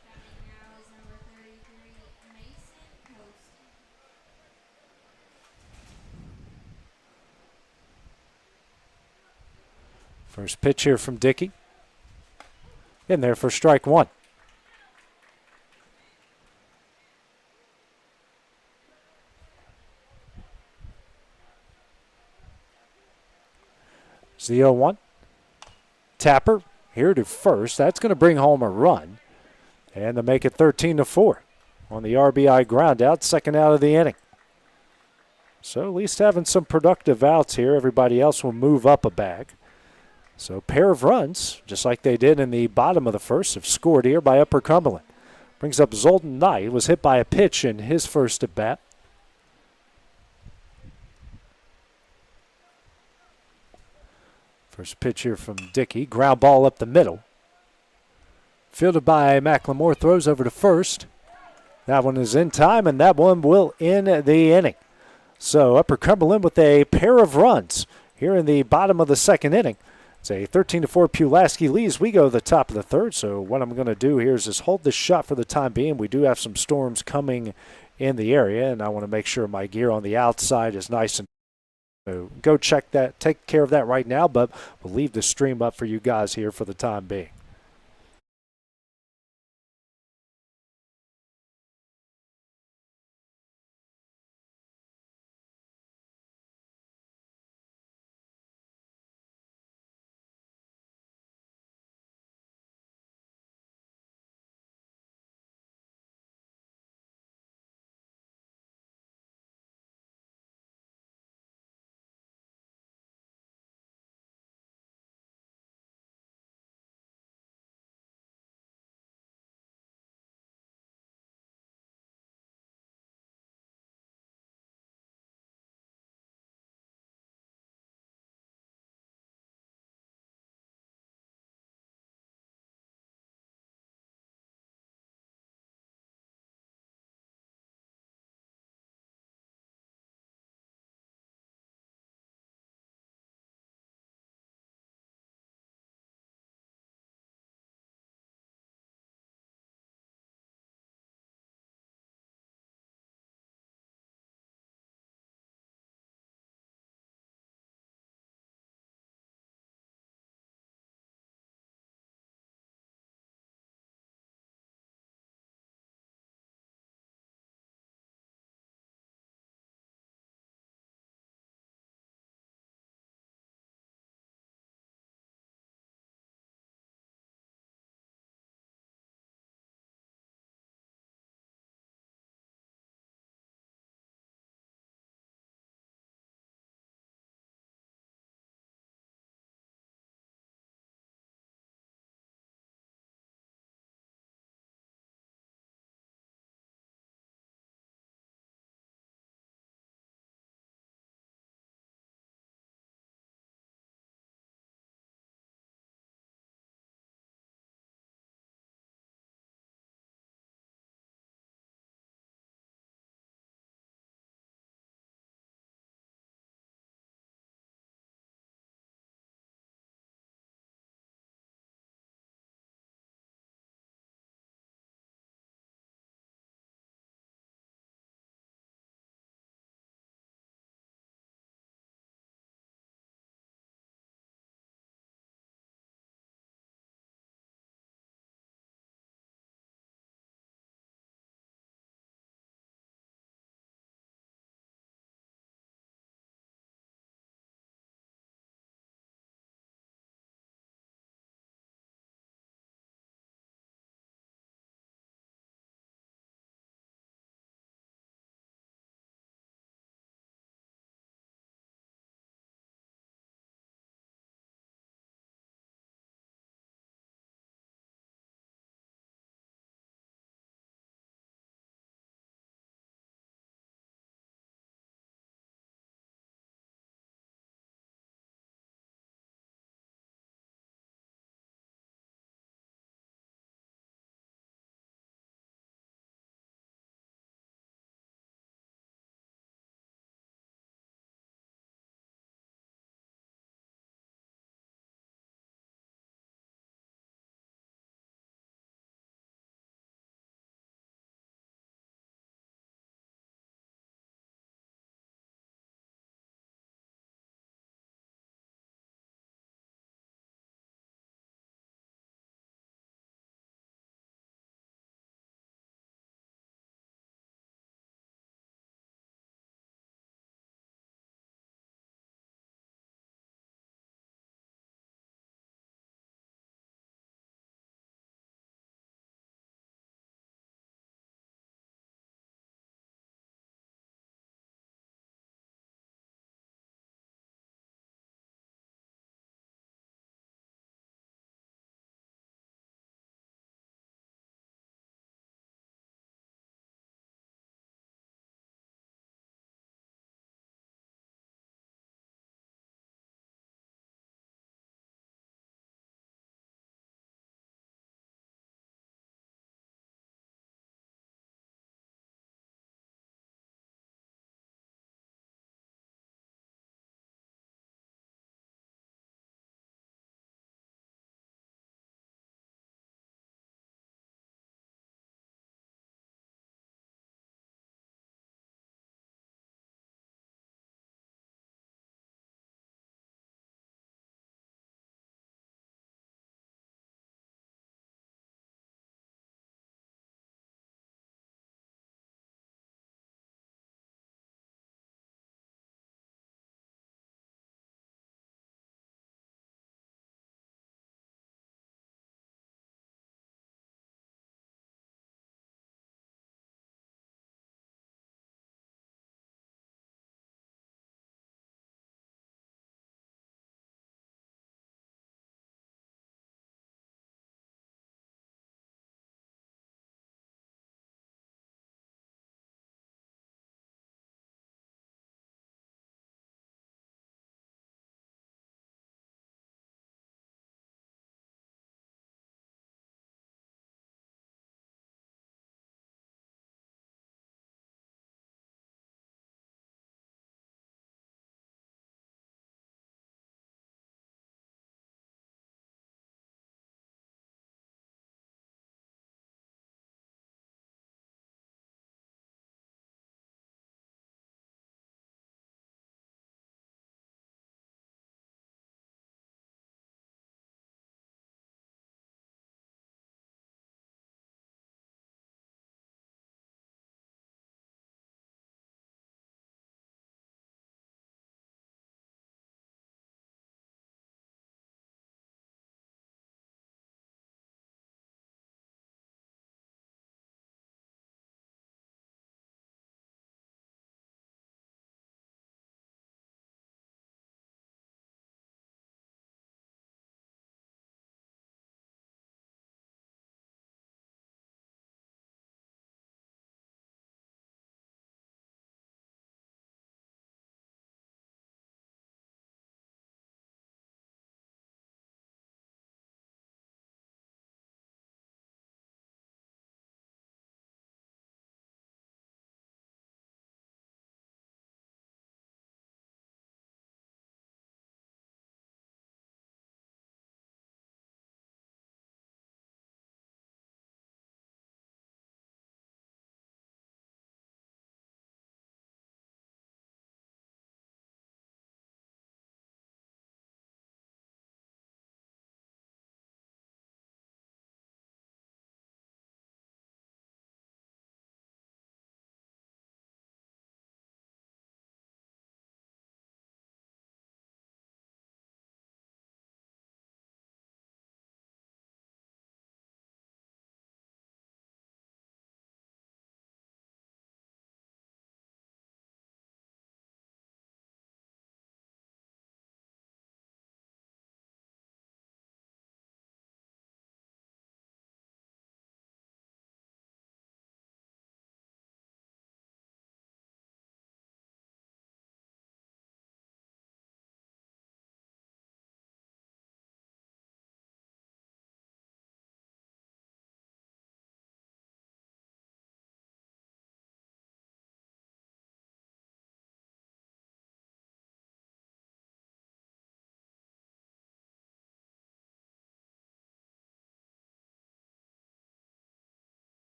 First pitch here from Dickey. In there for strike one. It's the 0-1. Tapper here to first. That's going to bring home a run. And to make it 13-4 on the RBI ground out, second out of the inning. So at least having some productive outs here. Everybody else will move up a bag. So a pair of runs, just like they did in the bottom of the first, have scored here by Upper Cumberland. Brings up Zoltan Knight, was hit by a pitch in his first at bat. First pitch here from Dickey, ground ball up the middle. Fielded by McLemore, throws over to first. That one is in time, and that one will end the inning. So Upper Cumberland with a pair of runs here in the bottom of the second inning. It's a 13-4 Pulaski leads. We go to the top of the third, so what I'm going to do here is just hold this shot for the time being. We do have some storms coming in the area, and I want to make sure my gear on the outside is nice and so go check that, take care of that right now, but we'll leave the stream up for you guys here for the time being.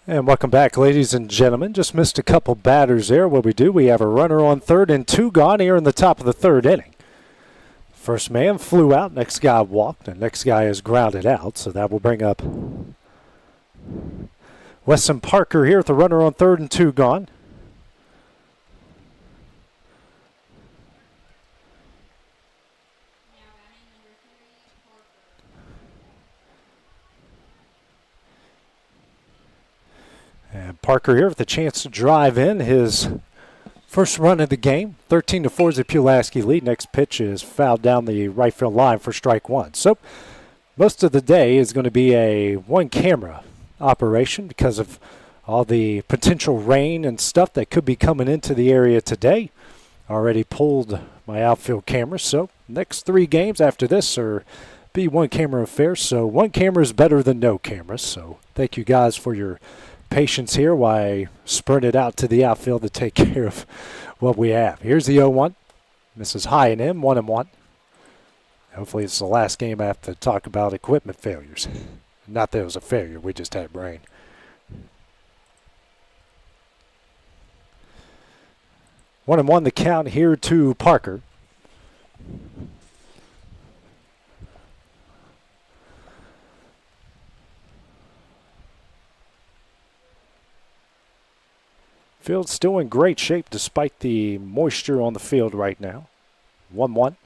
And welcome back, ladies and gentlemen. Just missed a couple batters there. What we do, we have a runner on third and 2 gone here in the top of the third inning. First man flew out, next guy walked, and next guy is grounded out. So that will bring up Weston Parker here with the runner on third and 2 gone. And Parker here with a chance to drive in his first run of the game. 13-4 is the Pulaski lead. Next pitch is fouled down the right field line for strike one. So most of the day is going to be a one-camera operation because of all the potential rain and stuff that could be coming into the area today. Already pulled my outfield camera. So next 3 games after this are be one-camera affairs. So one camera is better than no cameras. So thank you guys for your patience here while I sprinted out to the outfield to take care of what we have. Here's the 0-1. Misses high and in, 1-1. Hopefully it's the last game I have to talk about equipment failures. Not that it was a failure, we just had rain. One and one the count here to Parker. Field's still in great shape despite the moisture on the field right now. 1-1.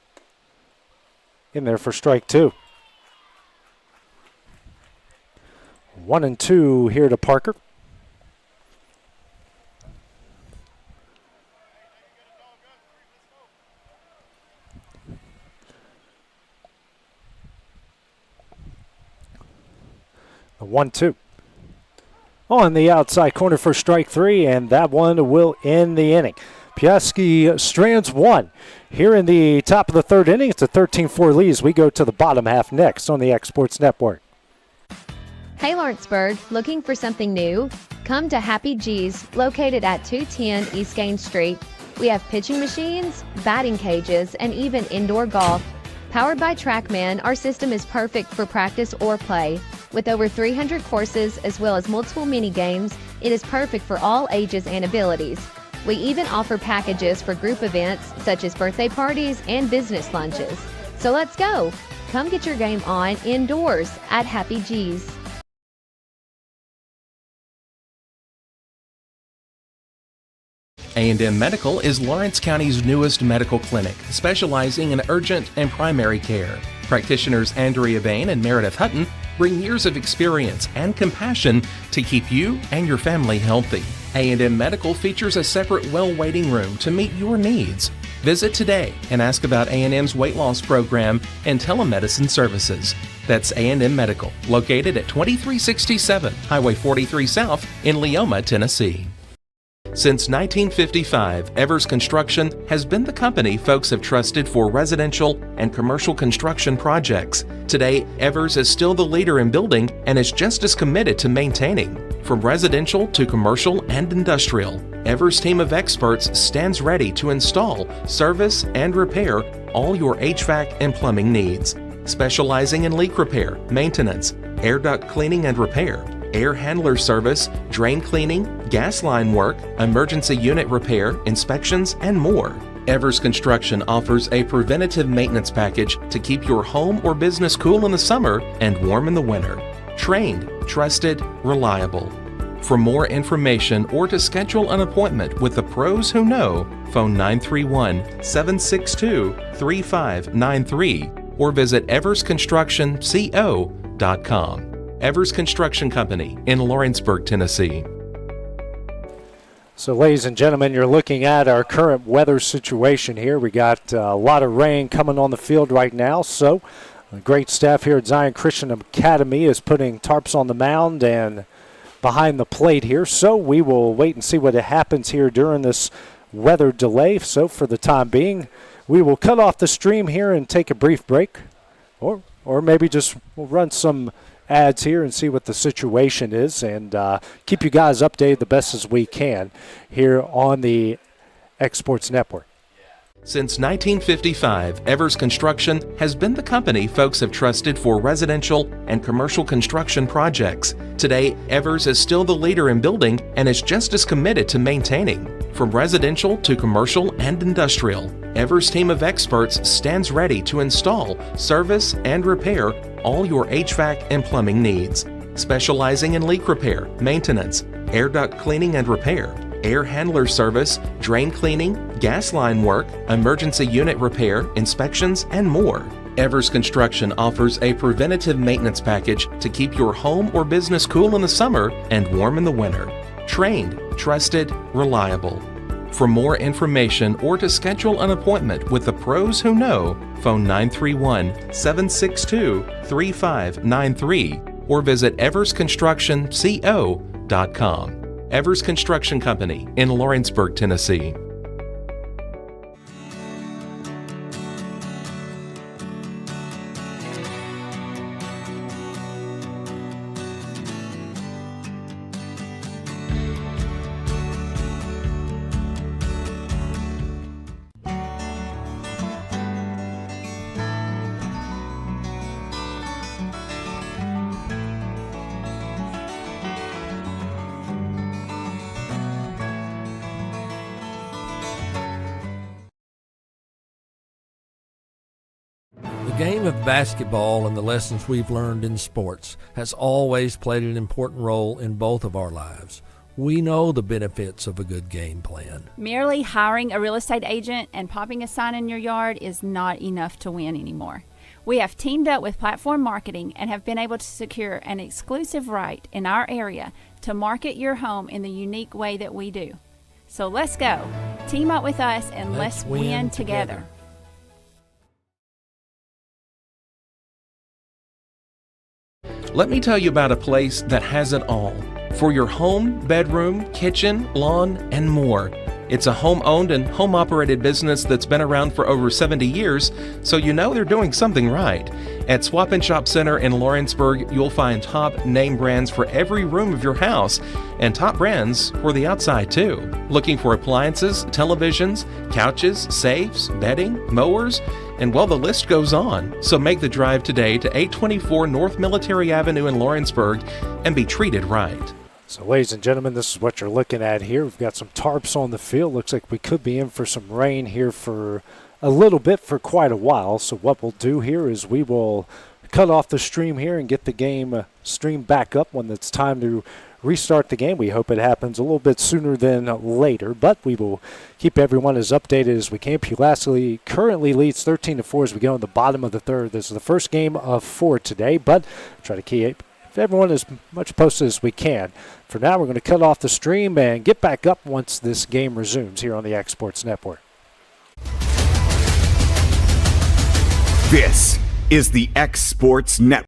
In there for strike 2. 1-2 here to Parker. The 1-2. On the outside corner for strike 3, and that one will end the inning. Pulaski strands 1. Here in the top of the third inning, it's a 13-4 lead as we go to the bottom half next on the Exports Network. Hey Lawrenceburg, looking for something new? Come to Happy G's, located at 210 East Gaines Street. We have pitching machines, batting cages, and even indoor golf. Powered by TrackMan, our system is perfect for practice or play. With over 300 courses as well as multiple mini games, it is perfect for all ages and abilities. We even offer packages for group events such as birthday parties and business lunches. So let's go! Come get your game on indoors at Happy G's. A&M Medical is Lawrence County's newest medical clinic, specializing in urgent and primary care. Practitioners Andrea Bain and Meredith Hutton bring years of experience and compassion to keep you and your family healthy. A&M Medical features a separate well waiting room to meet your needs. Visit today and ask about A&M's weight loss program and telemedicine services. That's A&M Medical, located at 2367 Highway 43 South in Leoma, Tennessee. Since 1955, Evers Construction has been the company folks have trusted for residential and commercial construction projects. Today, Evers is still the leader in building and is just as committed to maintaining. From residential to commercial and industrial, Evers' team of experts stands ready to install, service, and repair all your HVAC and plumbing needs. Specializing in leak repair, maintenance, air duct cleaning and repair, air handler service, drain cleaning, gas line work, emergency unit repair, inspections, and more. Evers Construction offers a preventative maintenance package to keep your home or business cool in the summer and warm in the winter. Trained, trusted, reliable. For more information or to schedule an appointment with the pros who know, phone 931-762-3593 or visit eversconstructionco.com. Evers Construction Company in Lawrenceburg, Tennessee. So, ladies and gentlemen, you're looking at our current weather situation here. We got a lot of rain coming on the field right now. So, the great staff here at Zion Christian Academy is putting tarps on the mound and behind the plate here. So, we will wait and see what happens here during this weather delay. So, for the time being, we will cut off the stream here and take a brief break. Or maybe just we'll run some ads here and see what the situation is and keep you guys updated the best as we can here on the Exports Network. Since 1955, Evers Construction has been the company folks have trusted for residential and commercial construction projects. Today, Evers is still the leader in building and is just as committed to maintaining. From residential to commercial and industrial, Evers' team of experts stands ready to install, service, and repair all your HVAC and plumbing needs. Specializing in leak repair, maintenance, air duct cleaning and repair, air handler service, drain cleaning, gas line work, emergency unit repair, inspections, and more. Evers Construction offers a preventative maintenance package to keep your home or business cool in the summer and warm in the winter. Trained, trusted, reliable. For more information or to schedule an appointment with the pros who know, phone 931-762-3593 or visit eversconstructionco.com. Evers Construction Company in Lawrenceburg, Tennessee. The game of basketball and the lessons we've learned in sports has always played an important role in both of our lives. We know the benefits of a good game plan. Merely hiring a real estate agent and popping a sign in your yard is not enough to win anymore. We have teamed up with Platform Marketing and have been able to secure an exclusive right in our area to market your home in the unique way that we do. So let's go. Team up with us and let's win together. Let me tell you about a place that has it all. For your home, bedroom, kitchen, lawn, and more. It's a home-owned and home-operated business that's been around for over 70 years, so you know they're doing something right. At Swap and Shop Center in Lawrenceburg, you'll find top name brands for every room of your house, and top brands for the outside too. Looking for appliances, televisions, couches, safes, bedding, mowers, and well, the list goes on. So make the drive today to 824 North Military Avenue in Lawrenceburg and be treated right. So, ladies and gentlemen, this is what you're looking at here. We've got some tarps on the field. Looks like we could be in for some rain here for a little bit, for quite a while. So what we'll do here is we will cut off the stream here and get the game stream back up when it's time to restart the game. We hope it happens a little bit sooner than later, but we will keep everyone as updated as we can. Pulaski currently leads 13-4 as we get on the bottom of the third. This is the first game of 4 today, but try to keep everyone as much posted as we can. For now, we're going to cut off the stream and get back up once this game resumes here on the X Sports Network. This is the X Sports Network.